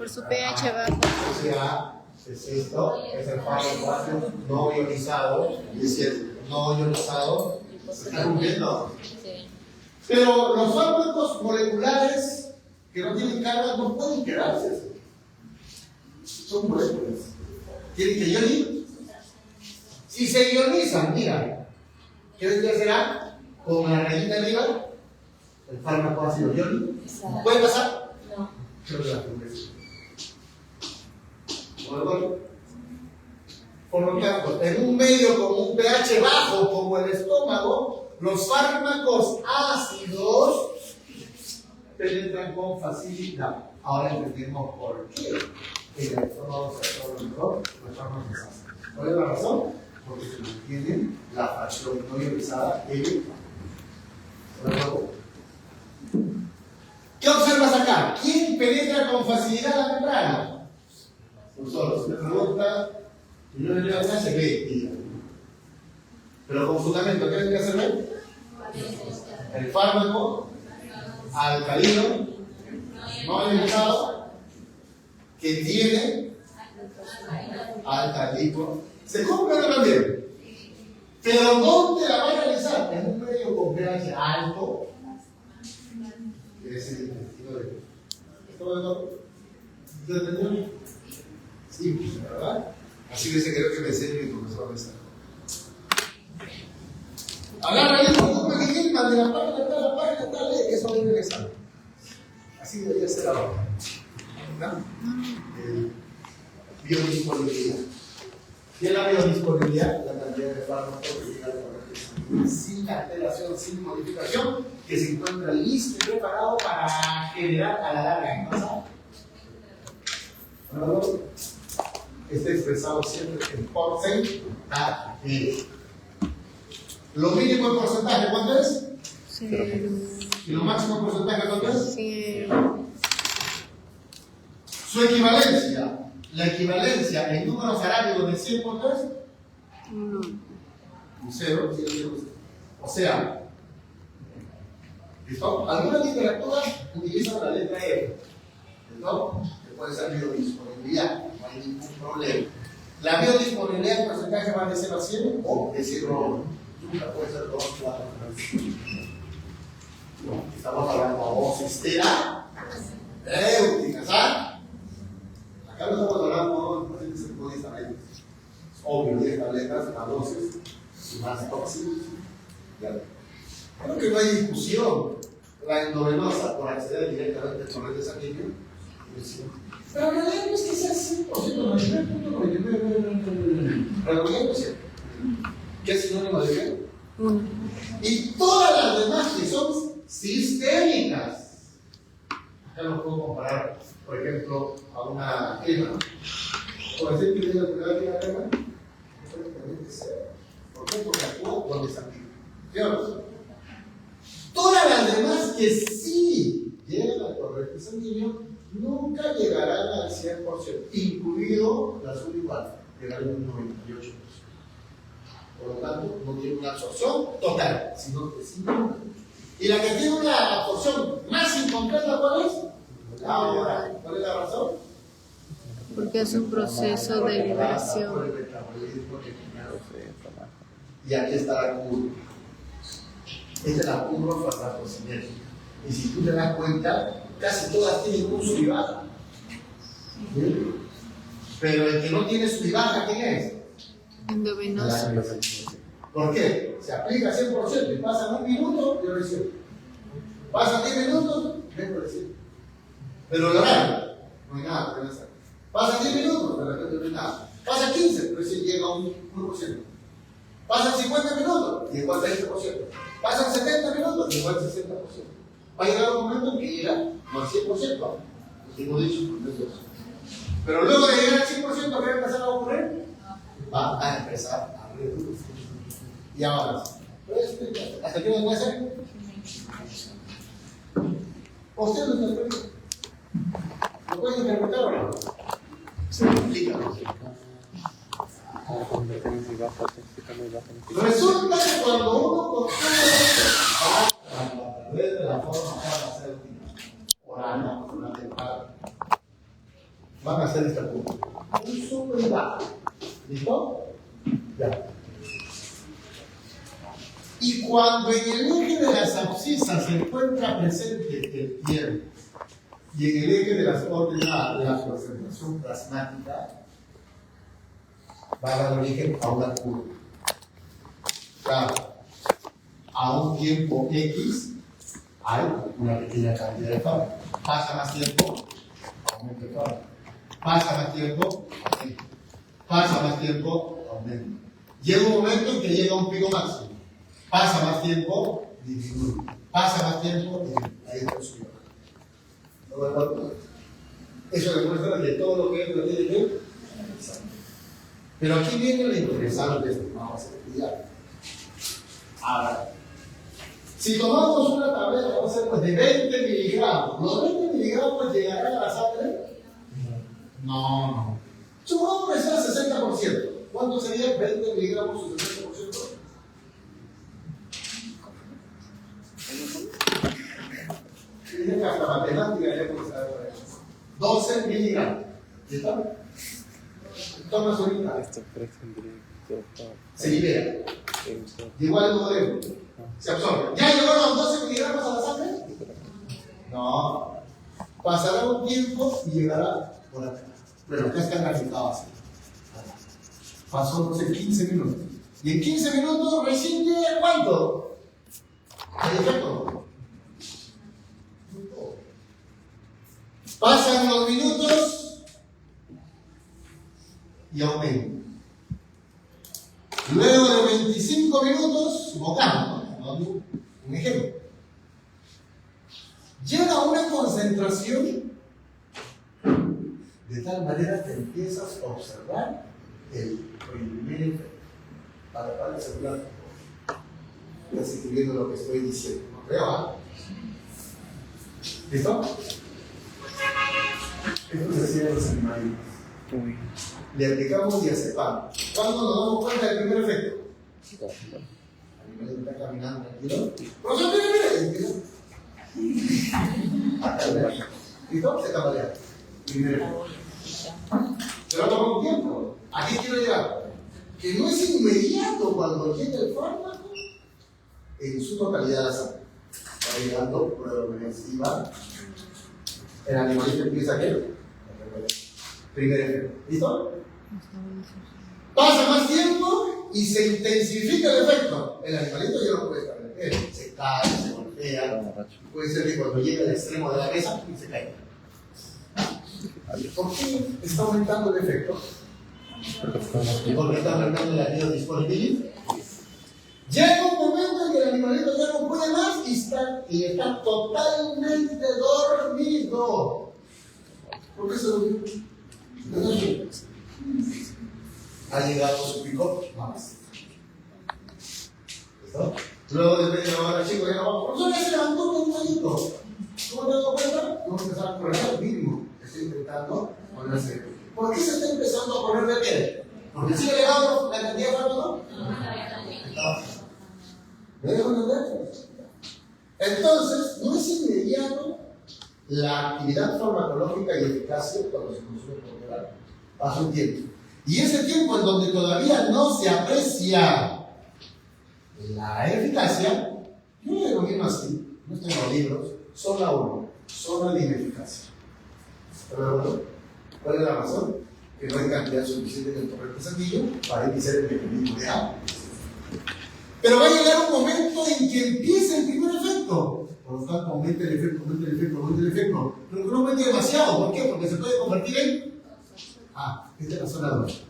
por su pH bajo. HA es esto, es el fármaco ácido no ionizado. Y si es no ionizado, se está cumpliendo. Pero los fármacos moleculares que no tienen carga no pueden quedarse. Son moléculas. Tienen que ionizar. Si se ionizan, mira, ¿qué vendría será? Con la rayita arriba, el fármaco ácido iónico. ¿Puede pasar? No. Creo que la primera. Bueno, por lo tanto, en un medio con un pH bajo como el estómago, los fármacos ácidos penetran con facilidad. Ahora entendemos por qué en el estómago se absorben mejor los fármacos ácidos. ¿Cuál es la razón? Porque se mantiene la fracción no ionizada en el cuerpo. ¿Qué observas acá? ¿Quién penetra con facilidad la membrana? Pues solo se pregunta, y no le da se ve, pero con fundamento, ¿qué tiene que hacer? El fármaco alcalino no ionizado que tiene alcalino. ¿Se cumple o no también? Pero ¿dónde la va a realizar? En un medio con pH alto, que es el intestino de todo. ¿Se entendió? Sí, ¿verdad? Así que se creo que me enseñe mi profesor de esta. Agarra ahí un pequeñito de la página tal, eso viene de esa. Así debería ser ahora. ¿No? Biodisponibilidad. ¿Qué es la biodisponibilidad? La cantidad de fármacos que llega a la sin alteración, sin modificación, que se encuentra listo y preparado para generar a la larga en masa. Está expresado siempre en porcentaje. Lo mínimo en porcentaje, ¿cuánto es? 0. ¿Y lo máximo en porcentaje, cuánto es? 100. Su equivalencia. La equivalencia en números arábigos de 100, ¿cuánto es? 1. Un 0. O sea, ¿listo? Algunas literaturas utilizan la letra F. ¿Listo? Que puede ser biodisponibilidad. No hay ningún problema. La biodisponibilidad en porcentaje va de 0 a 100 o de 0 a 1. Nunca puede ser 2, 4, 3. No, estamos hablando de dosis terapéuticas, ¿sabes? Acá no estamos hablando de pacientes que pueden estar ahí. Es obvio, 10 tabletas, a dosis y más tóxicos. Creo que no hay discusión. La endovenosa por acceder directamente al torrente sanguíneo. Pero en realidad no es que sea 100%, 99.99. Pero ¿qué es sinónimo de qué? 1. Y todas las demás que son sistémicas. Acá lo puedo comparar, por ejemplo, a una crema. Por decir que tiene la crema, prácticamente cero. ¿Por qué? Porque actúa con desanguíneo. ¿Cierto? Todas las demás que sí llegan al torrente sanguíneo nunca llegarán al 100%, incluido la azul igual, llegarán al 98%. Por lo tanto, no tiene una absorción total, sino que sí. Y la que tiene una absorción más incompleta, ¿cuál es? Ahora, ¿cuál es la razón? Porque es un proceso de liberación. Y aquí está la curva. Esta es la curva farmacocinética. Y si tú te das cuenta, casi todas tienen un sub y baja. ¿Sí? Pero el que no tiene sub y baja, ¿quién es? Endovenoso. ¿Por qué? Se aplica 100% y pasa 1 minuto, yo recibo. Pasan 10 minutos, vengo recibo. Pero el horario, no hay nada que hacer. Pasan 10 minutos, de repente no hay nada. Pasan 15, recién llega a un 1%. Pasan 50 minutos, llegó al 30%. Pasan 70 minutos, llegó al 60%. Va a llegar un momento en que llega no al 100%, lo que hemos dicho por eso. Pero luego de llegar al 100%, ¿qué va a empezar a ocurrir? Va a empezar a reducir. Y ahora, ¿hasta qué hora puede ser? ¿Usted lo interpreta? ¿Lo puede interpretar o no? Se lo explica. Resulta que cuando uno consume a través de la forma farmacéutica oral, van a hacer esta curva. Un sube y baja. ¿Listo? Ya. Y cuando en el eje de las abscisas se encuentra presente el tiempo y en el eje de las órdenes de la concentración plasmática, va a dar origen a una curva. Claro, a un tiempo X hay una pequeña cantidad de fármaco. Pasa más tiempo, aumenta el fármaco. Pasa más tiempo, aumenta. Pasa más tiempo, aumenta. Llega un momento en que llega a un pico máximo. Pasa más tiempo, disminuye. Pasa más tiempo, disminuye. Ahí está su pico. ¿No me acuerdo? Eso demuestra que todo lo que es lo tiene que analizar. Pero aquí viene lo interesante de esto que vamos a estudiar. Ahora, si tomamos una tableta, vamos a hacer pues de 20 miligramos, ¿los 20 miligramos llegarán a la sangre? No. Supongamos que sea 60%. ¿Cuánto sería 20 miligramos o 60%? Dicen que hasta matemática ya puede saber. 12 miligramos. ¿Sí está? Toma su unidad. Esto, por ejemplo, Se libera. Igual al modelo. Se absorbe. ¿Ya llegaron los 12 miligramos a la sangre? No. Pasará un tiempo y llegará por acá. Pero acá está graficado así. Pasó, no sé, 15 minutos. Y en 15 minutos recién llega ¿cuánto? El efecto. Pasan los minutos y aumenta. Luego de 25 minutos, supongamos, ¿no? Un ejemplo. Llega a una concentración de tal manera que empiezas a observar el primer efecto. Para asegurar que estás escribiendo lo que estoy diciendo. ¿No creo? ¿Ah? ¿Listo? Esto se hacía en los animales. Uy. Le aplicamos diazepam. ¿Cuándo nos damos cuenta del primer efecto? El animal está caminando tranquilo. ¡Profesor, mire! ¿Listo? Se tambalea. Primer efecto. Pero toma un tiempo. ¿A qué quiero llegar? Que no es inmediato cuando llega el fármaco en su totalidad a la sangre. Está llegando progresiva. El animalito empieza a qué? Primer efecto. ¿Listo? Pasa más tiempo y se intensifica el efecto. El animalito ya no puede estar en pie. Se cae, se golpea. Puede ser que cuando llega al extremo de la mesa se caiga. ¿Por qué está aumentando el efecto? Porque está aumentando la biodisponibilidad. Llega un momento en que el animalito ya no puede más y está totalmente dormido. ¿Por qué se durmió? Ha llegado su pico más. ¿Listo? Luego de media hora, chicos, ya no vamos. ¿Por qué se levantó un animalito? ¿Cómo te das cuenta? Vamos a empezar a correr al mínimo. Estoy intentando ponerse. ¿Por qué se está empezando a poner de pie? ¿Porque sigue elevando la cantidad de fármaco? ¿Me dejo entender? Entonces, no es inmediato la actividad farmacológica y eficacia cuando se consume por oral. Pasa un tiempo. Y ese tiempo en donde todavía no se aprecia la eficacia, yo lo denomino así, no estoy en los libros, zona 1, zona de ineficacia. ¿Pero cuál es la razón? Que no hay cantidad suficiente del torrente sanguíneo para iniciar el mecanismo de agua. Pero va a llegar un momento en que empieza el primer efecto. Por lo tanto, aumenta el efecto, aumenta el efecto, aumenta el efecto. Pero no aumente demasiado. ¿Por qué? Porque se puede convertir en... esta es la zona 2.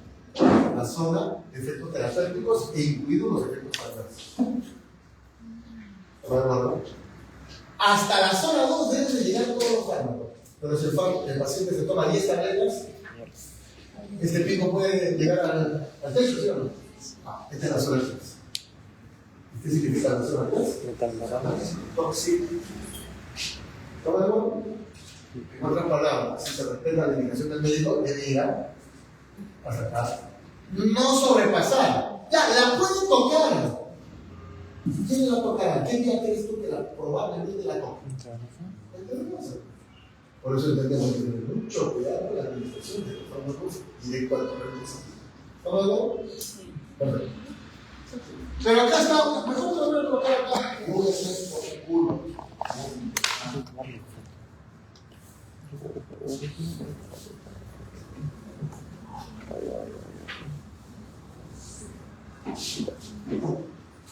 La zona de efectos terapéuticos e incluidos los efectos adversos. Hasta la zona 2 deben de llegar todos los fármacos. Pero si el paciente se toma 10 tabletas, este pico puede llegar al techo, ¿sí o no? Esta es la zona 3. ¿Qué significa la zona 3? Tóxico. ¿Toma de nuevo? En otras palabras, si se respeta la indicación del médico, debe llegar hasta acá. No sobrepasar. Ya, la puede tocar. ¿Quién la tocará? ¿Qué día crees tú que probablemente la toque? Por eso tenemos que tener mucho cuidado con la administración de los fármacos directo al torrente sanguíneo. ¿Estamos de acuerdo? Perfecto. Pero acá está, mejor te lo voy a colocar acá. Voy a hacer por el culo.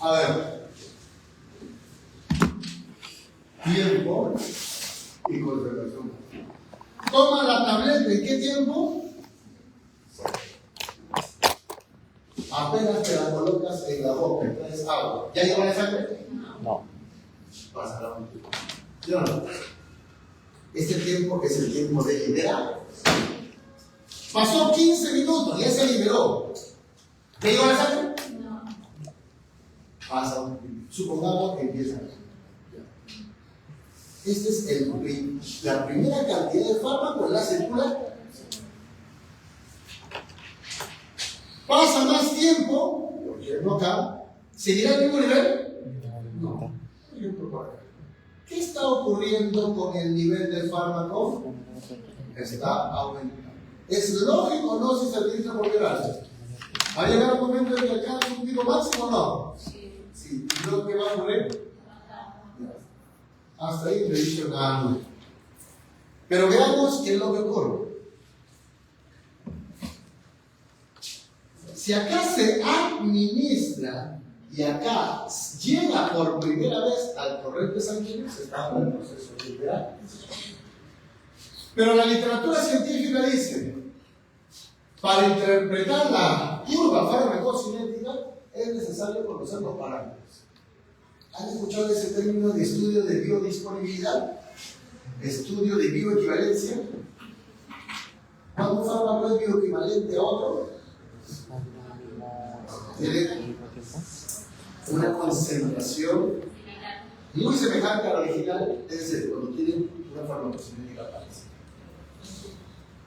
A ver. Tiempo y conservación. Toma la tableta, ¿en qué tiempo? Apenas te la colocas en la boca, entonces agua. ¿Ya llegó la sangre? No. Pasará un tiempo. ¿Sí o no? Este tiempo es el tiempo de liberar. Pasó 15 minutos, ya se liberó. ¿Ya llegó la sangre? No. Pasa un tiempo. Supongamos que empieza a Esta es la primera cantidad de fármaco en la célula. Pasa más tiempo, porque no acá, ¿seguirá el mismo nivel? No. ¿Qué está ocurriendo con el nivel del fármaco? Está aumentando. ¿Es lógico o no si se administra por violarse? ¿Va a llegar un momento en que alcance un pico máximo o no? Sí. ¿Y lo que va a ocurrir? Hasta ahí no he dicho nada nuevo. Pero veamos qué es lo que ocurre. Si acá se administra y acá llega por primera vez al torrente sanguíneo, se está en el proceso de liberar. Pero la literatura científica dice, para interpretar la curva farmacocinética es necesario conocer los parámetros. ¿Han escuchado ese término de estudio de biodisponibilidad? Estudio de bioequivalencia. Cuando un fármaco es bioequivalente a otro, tiene una concentración muy semejante a la original, es decir, cuando tienen una farmacocinética parecida.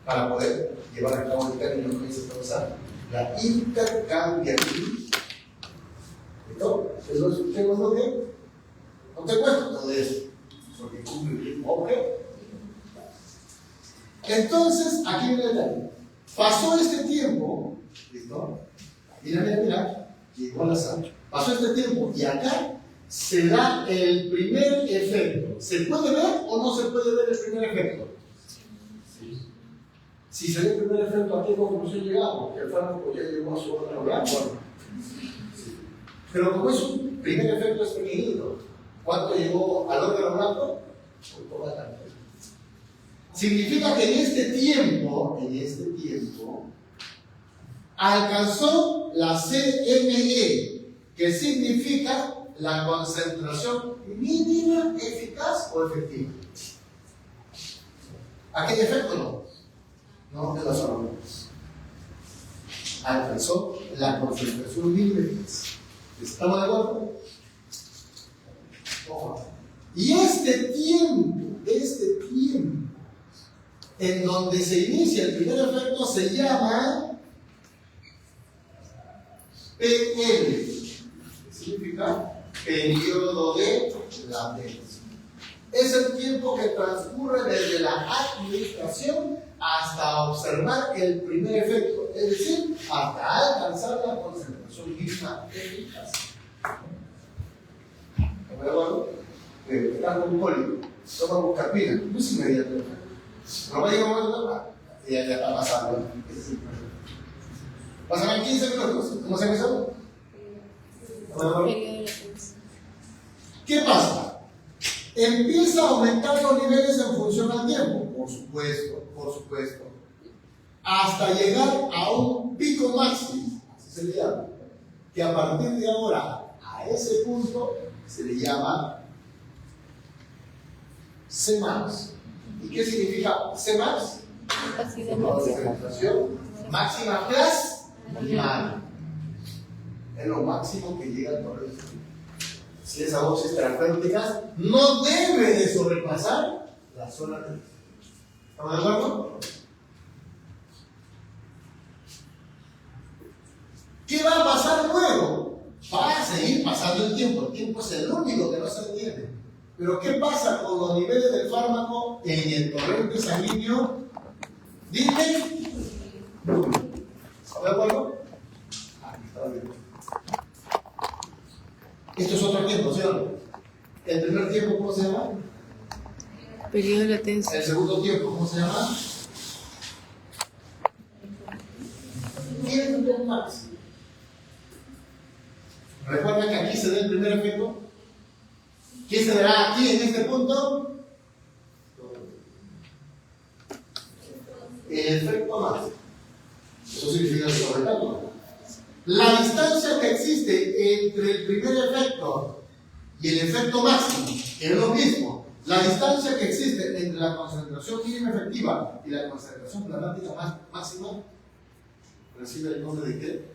Para poder llevar a cabo el término que dice usar la intercambiabilidad. Entonces, ¿lo escuchemos lo que? No te cuento todo eso, porque cumple el mismo objeto. Entonces, aquí viene el detalle. Pasó este tiempo, ¿listo? Mira, llegó a la sangre. Pasó este tiempo y acá se da el primer efecto. ¿Se puede ver o no se puede ver el primer efecto? Sí. Si se ve el primer efecto, ¿a qué conclusión llegamos? Que el fármaco ya llegó a su órgano blanco. Pero como es un primer efecto es pequeñito, ¿cuánto llegó al órgano blanco? Significa que en este tiempo, alcanzó la CME, que significa la concentración mínima, eficaz o efectiva. ¿Aquel efecto no? No de las hormonas. Alcanzó la concentración mínima eficaz. ¿Estamos de acuerdo? Y este tiempo, en donde se inicia el primer efecto, se llama PL, que significa periodo de latencia. Es el tiempo que transcurre desde la administración hasta observar el primer efecto, es decir, hasta alcanzar la concentración mínima eficaz. ¿De acuerdo? Estás con un cólico, toma buscapina, no es inmediato. No va a llegar un momento, ya está pasando. Pasarán 15 minutos. ¿Cómo se llama eso? ¿Qué pasa? Empieza a aumentar los niveles en función al tiempo, por supuesto, hasta llegar a un pico máximo, así se le llama, que a partir de ahora, a ese punto, se le llama Cmax. ¿Y qué significa Cmax? Concentración máxima plasmática. Es lo máximo que llega al torrente. Si esas dosis terapéuticas no debe de sobrepasar la zona de. ¿Estamos de acuerdo? ¿Qué va a pasar luego? Va a seguir pasando el tiempo. El tiempo es el único que no se detiene. Pero ¿qué pasa con los niveles del fármaco en el torrente sanguíneo? Dime. ¿Está de acuerdo? Aquí está bien. Esto es otro tiempo, ¿sí o no? El primer tiempo, ¿cómo se llama? Periodo de latencia. El segundo tiempo, ¿cómo se llama? Tiempo máximo. Recuerda que aquí se da el primer efecto. ¿Qué se dará aquí en este punto? El efecto máximo. Eso significa que sobre todo. La distancia que existe entre el primer efecto y el efecto máximo es lo mismo. La distancia que existe entre la concentración mínima efectiva y la concentración plasmática máxima recibe el nombre de ¿qué?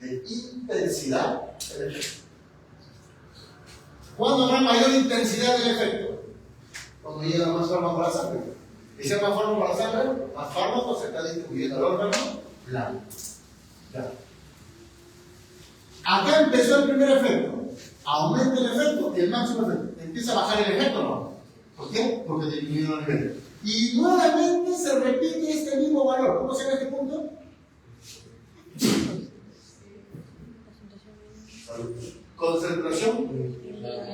De intensidad del efecto. ¿Cuándo habrá mayor intensidad del efecto? Cuando llega más fármaco a la sangre. Y si hay más fármaco a la sangre, más fármaco se está distribuyendo al órgano blanco. Ya. Acá empezó el primer efecto. Aumenta el efecto y el máximo efecto. Empieza a bajar el efecto, ¿no? ¿Por qué? Porque disminuye el nivel. Y nuevamente se repite este mismo valor. ¿Cómo se llama este punto? Concentración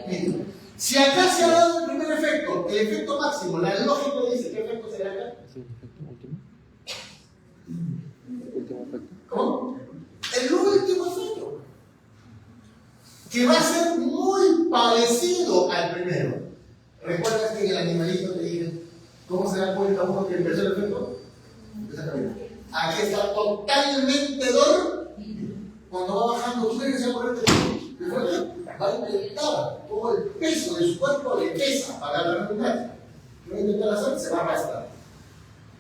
mínima. Si acá se ha dado el primer efecto, el efecto máximo, la lógica dice ¿qué efecto será acá? Último efecto. ¿Cómo? El último efecto. Que va a ser muy parecido al primero. ¿Recuerdas que en el animalito te dije cómo se da cuenta uno que empezó el efecto? Empieza a caminar. Aquí está totalmente dormido. Cuando va bajando, tú tienes que ponerte de fuerza, va a intentar, todo el peso de su cuerpo le pesa para la redundancia. Lo va a intentar hacer, se va a arrastrar.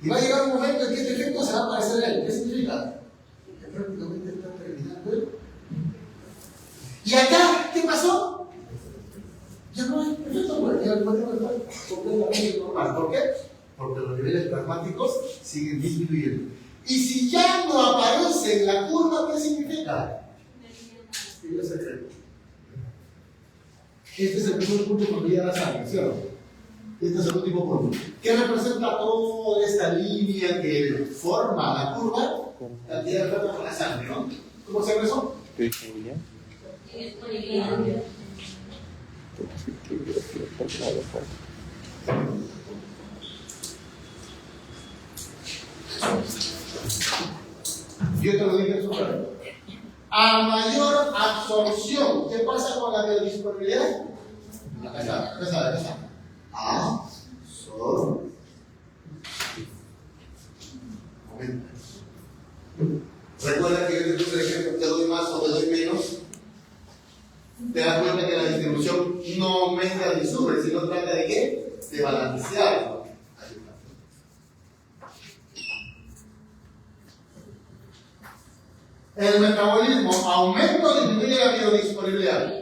Y va a llegar un momento en que este efecto se va a parecer a él. ¿Qué significa? Que prácticamente está terminando él. ¿Y acá qué pasó? Ya no hay efecto, porque ya el cuerpo está completamente normal. ¿Por qué? Porque los niveles plasmáticos siguen disminuyendo. Y si ya no aparece en la curva, ¿qué significa? Que ya se cree. Este es el primer punto cuando llega la sangre, ¿cierto? Este es el último punto. ¿Qué representa toda esta línea que forma la curva? La cantidad de plasma con la sangre, ¿no? ¿Cómo se llama eso? Disponibilidad. Yo te lo dije en su momento. A mayor absorción, ¿qué pasa con la biodisponibilidad? Acá está. Absorción. Aumenta. Recuerda que yo te puse el ejemplo, te doy más o te doy menos. Te das cuenta que la distribución no aumenta ni sube, sino trata de qué? De balancear. El metabolismo aumenta o disminuye la biodisponibilidad.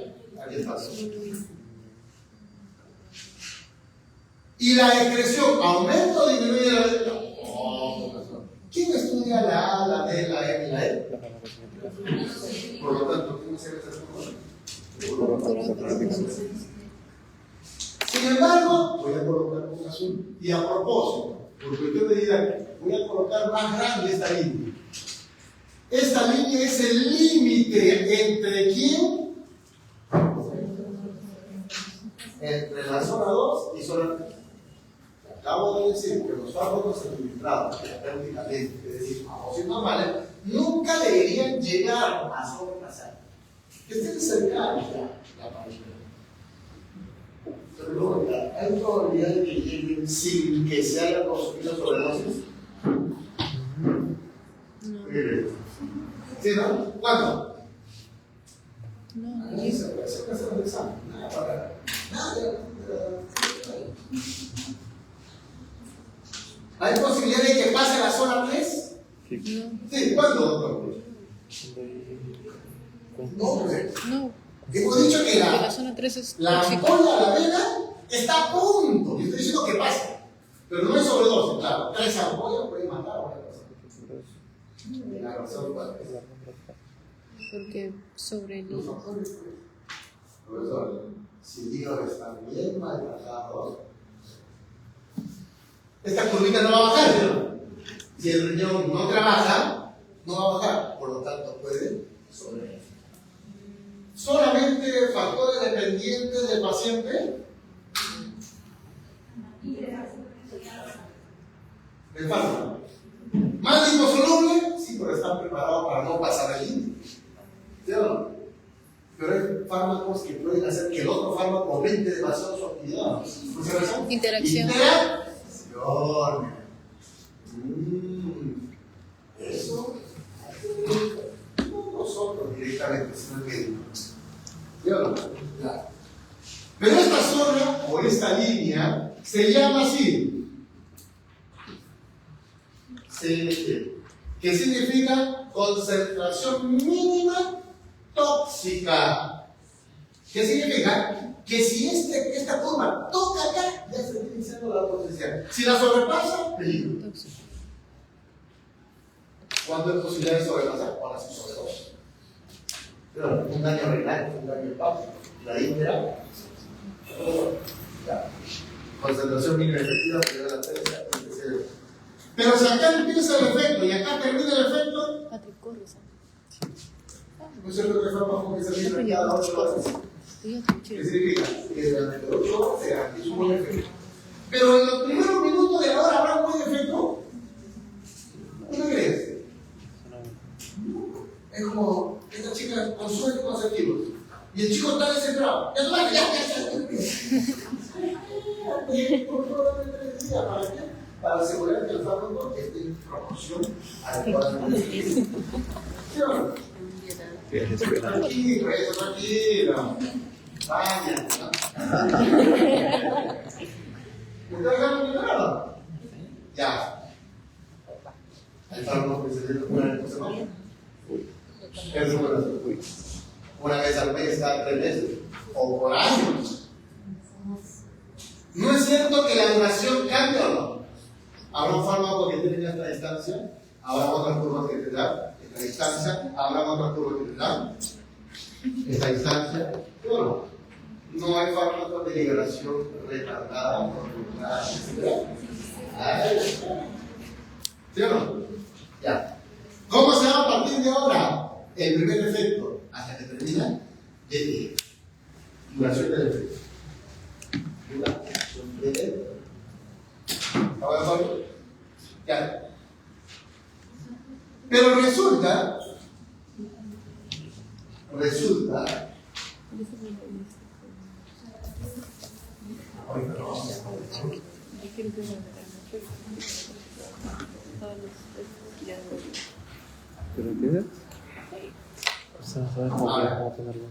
Aquí está. Y la excreción aumenta o disminuye la biodisponibilidad. ¿Quién estudia la A, la D, la M y la E? Por lo tanto, ¿quién se ve estas? Sin embargo, voy a colocar un azul. Y a propósito, porque usted me dirá, voy a colocar más grande esta línea. Esta línea es el límite entre quién? Entre la zona 2 y zona 3. Acabo de decir que los fármacos administrados terapéuticamente, es decir, a dosis normales, nunca deberían llegar a sobrepasar. Que estén cercanos ya la pared. Pero ¿hay probabilidad de que lleguen sin que se haya consumido sobredosis? No. ¿Sí, no? ¿Cuánto? No. Aquí se puede hacer el examen. Nada. ¿Hay posibilidad de que pase la zona 3? No. Sí, ¿cuándo, doctor? No. Hemos dicho que la zona 3 es la tóxica. ampolla, la vena, está a punto. Y estoy diciendo que pase. Pero no es sobredosis, claro. 3 ampollas pueden matar a una persona. La razón cuál es. Porque sobre el hígado. Profesor, si el hígado está bien maltratado, esta curvita no va a bajar, ¿no? Si el riñón no trabaja, no va a bajar. Por lo tanto, puede sobrevivir. Solamente factores dependientes del paciente. El fármaco. Más liposoluble, sí, pero están preparados para no pasar el límite. ¿Sí o no? Pero hay fármacos que pueden hacer que el otro fármaco aumente demasiado su actividad. ¿Observación? Interacción. Interacción. Eso no nosotros directamente, sino el médico. Claro. Pero esta zona o esta línea se llama así. CNT, que significa concentración mínima tóxica. ¿Qué significa? Que si esta curva toca acá, ya se está iniciando la potencial. Si la sobrepasa, peligro. ¿Cuánto es posibilidad de sobrepasar? Ahora sí sobre 2. Pero un daño renal, un daño hepático, la íntegra. Concentración mínima efectiva, primera tercera, tercera. Pero si acá empieza el efecto y acá termina el efecto, no es cierto que el fármaco que se aplica cada 8 horas. ¿Qué significa? Que durante 8 horas se garantiza un buen efecto. Pero en los primeros minutos de la hora habrá un buen efecto. ¿Qué crees? Es como esta chica con sueños conceptivos. Y el chico está desesperado. Ya. Por favor, 3 días. ¿Para qué? Para asegurar que el fármaco esté en proporción adecuada. ¿Sí o no? Tranquilo, eso, tranquilo. Vaya, ¿no? ¿Me está dejando mi nada? Ya. El fármaco que se tiene una vez por semana. Es una vez al mes, cada 3 meses. O por años. ¿No es cierto que la duración cambia o no? Habrá un fármaco que tiene esta distancia, habrá otras curvas que tendrán esta distancia, habrá otras curvas que tendrán esta distancia. Bueno, no hay fármacos de liberación retardada, prolongada, etc. ¿Sí o no? Ya. ¿Cómo se va a partir de ahora? El primer efecto, hasta que termina, de duración del efecto. Duración del efecto. ¿Estamos de acuerdo? Ya. Pero resulta. ¿Pero entiendes? O sea, ¿sabes cómo ponerlo?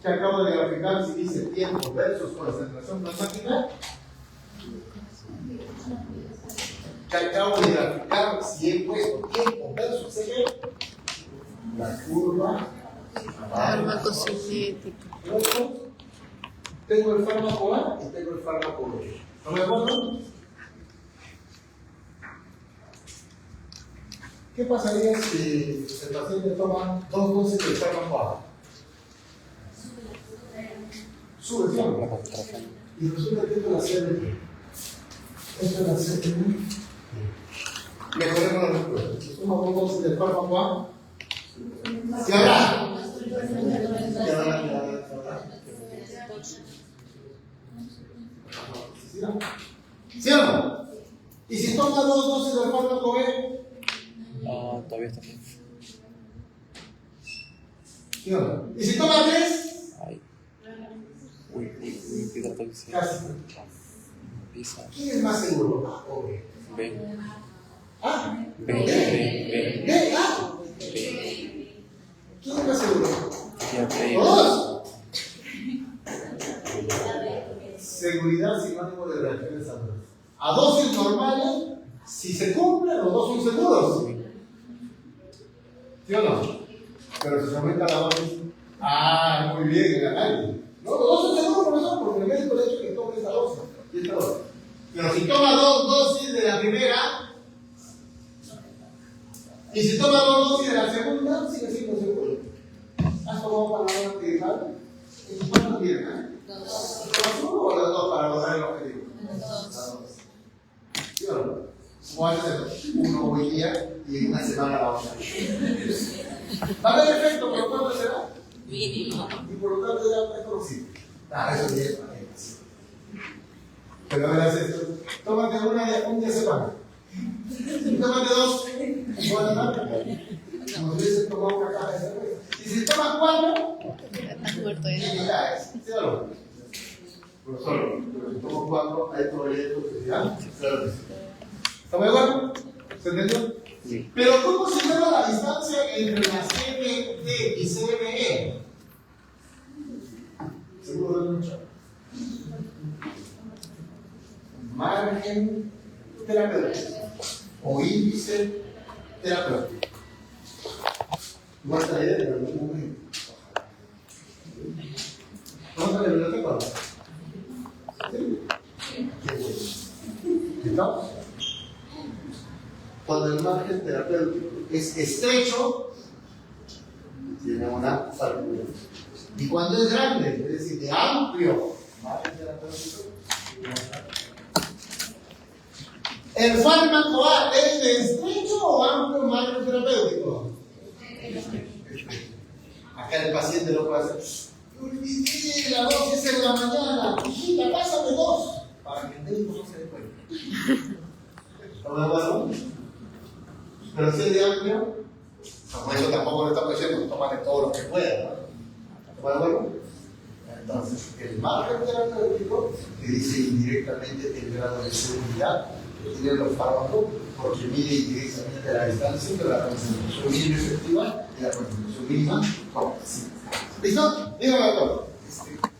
Que acabo de graficar si dice tiempo versus concentración plasmática. Que acabo de graficar si he puesto tiempo versus la curva Farmacocinético. Tengo el fármaco A y tengo el fármaco B. ¿No me acuerdo? ¿Qué pasaría si el paciente toma 2 dosis del fármaco A? Sube, ¿sí o no? Y resulta que esto es la CNT. Esto es la CNT. Mejoremos la respuesta. Si toma 2 dosis del fármaco A, ¿qué habrá? ¿Sí o no? ¿Y si toma 2 dosis del fármaco B? Todavía está bien. ¿Sí o no? ¿Y si toma 3? Ay. Uy, piedra toxina. Casi. Pisa. ¿Quién es más seguro? A o B. B. ¿Ah? B. B. ¿Ah? ¿Quién es más seguro? ¿Dos? Seguridad sinónimo de reacciones adversas. A dosis normales, si se cumplen, los dos son seguros. ¿Sí o no? Pero si se aumenta la dosis, muy bien, el análisis. No, los dos son seguros, profesor, porque el médico le ha dicho que tome esta dosis. Pero si toma 2 dosis de la primera, y si toma 2 dosis de la segunda, sigue siendo seguro. ¿Has tomado palabras que dejar? ¿Cuánto tiene? Dos. ¿Las uno o las dos para lograr el objetivo? Las dos. Las dos. ¿Sí o no? Como haces uno hoy día y en una semana la otra. Va a haber efecto, pero ¿cuánto será? Mínimo. Y por lo tanto ya es conocido. Eso sí es para ellos. Pero verás esto. Tómate una de un día semana. Tómate dos. Buena tarde. Como si hubiese tomado una caja de cerveza. Y si tomas cuatro, Estás muerto ya. y ya es. ¿Sí o no? Profesor, pero si tomo cuatro, hay proyectos que ya. Claro que sí. ¿Estamos de acuerdo? ¿Se entendió? Sí. Pero ¿cómo se llama la distancia entre la CBD y CBE? Seguro de mucho. Margen terapéutico o índice terapéutico. No está ahí en algún momento. ¿Vamos a la biblioteca ahora? ¿Sí? Qué bueno. ¿Estamos? Cuando el margen terapéutico es estrecho, tiene una salud. Y cuando es grande, es decir, de amplio margen terapéutico, ¿el fármaco A es de estrecho o amplio margen terapéutico? Acá el paciente lo puede hacer. Olvidé la dosis en la mañana. Hijita, pásame dos. Para que el médico no se dé cuenta. ¿Estamos de acuerdo? Pero si es de amplio, por eso tampoco le estamos diciendo, tómate todo lo que pueda, ¿no? ¿Estamos de acuerdo? Entonces, el margen terapéutico te dice indirectamente el grado de seguridad que tienen los fármacos, porque mide indirectamente la distancia entre la concentración mínima efectiva y la concentración mínima comprensiva. ¿Listo? Dígame, doctor.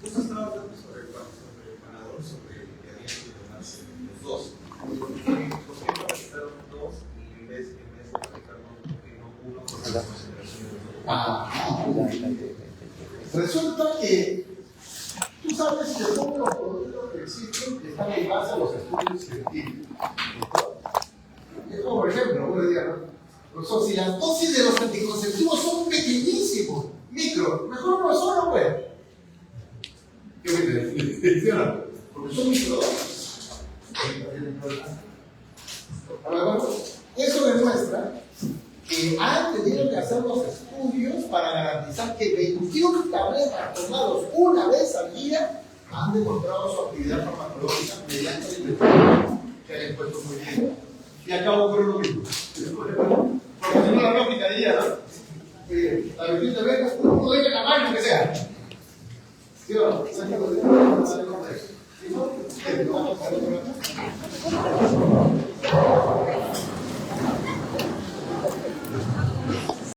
Justo estaba hablando sobre el panadol, sobre el diagnóstico de Marcel, los dos. ¿Por qué no recetaron dos y en vez de recetar uno con la concentración de los dos? Resulta que tú sabes que todos los productos que existen están en base a los estudios científicos. Es como, por ejemplo, uno diría, ¿no? Si las dosis de los anticonceptivos son pequeñísimos, micro, mejor no solo, pues. ¿Qué me dice? Porque son microdosis. Eso demuestra que han tenido que hacer los estudios para garantizar que 21 tabletas tomados una vez al día han demostrado su actividad farmacológica mediante la investigación que han expuesto muy bien. Y acabo con lo mismo. Porque si no la lógica diría, ¿no? La virtud de venga, uno deja la mano que sea. ¿Sí o no? ¿Sí no?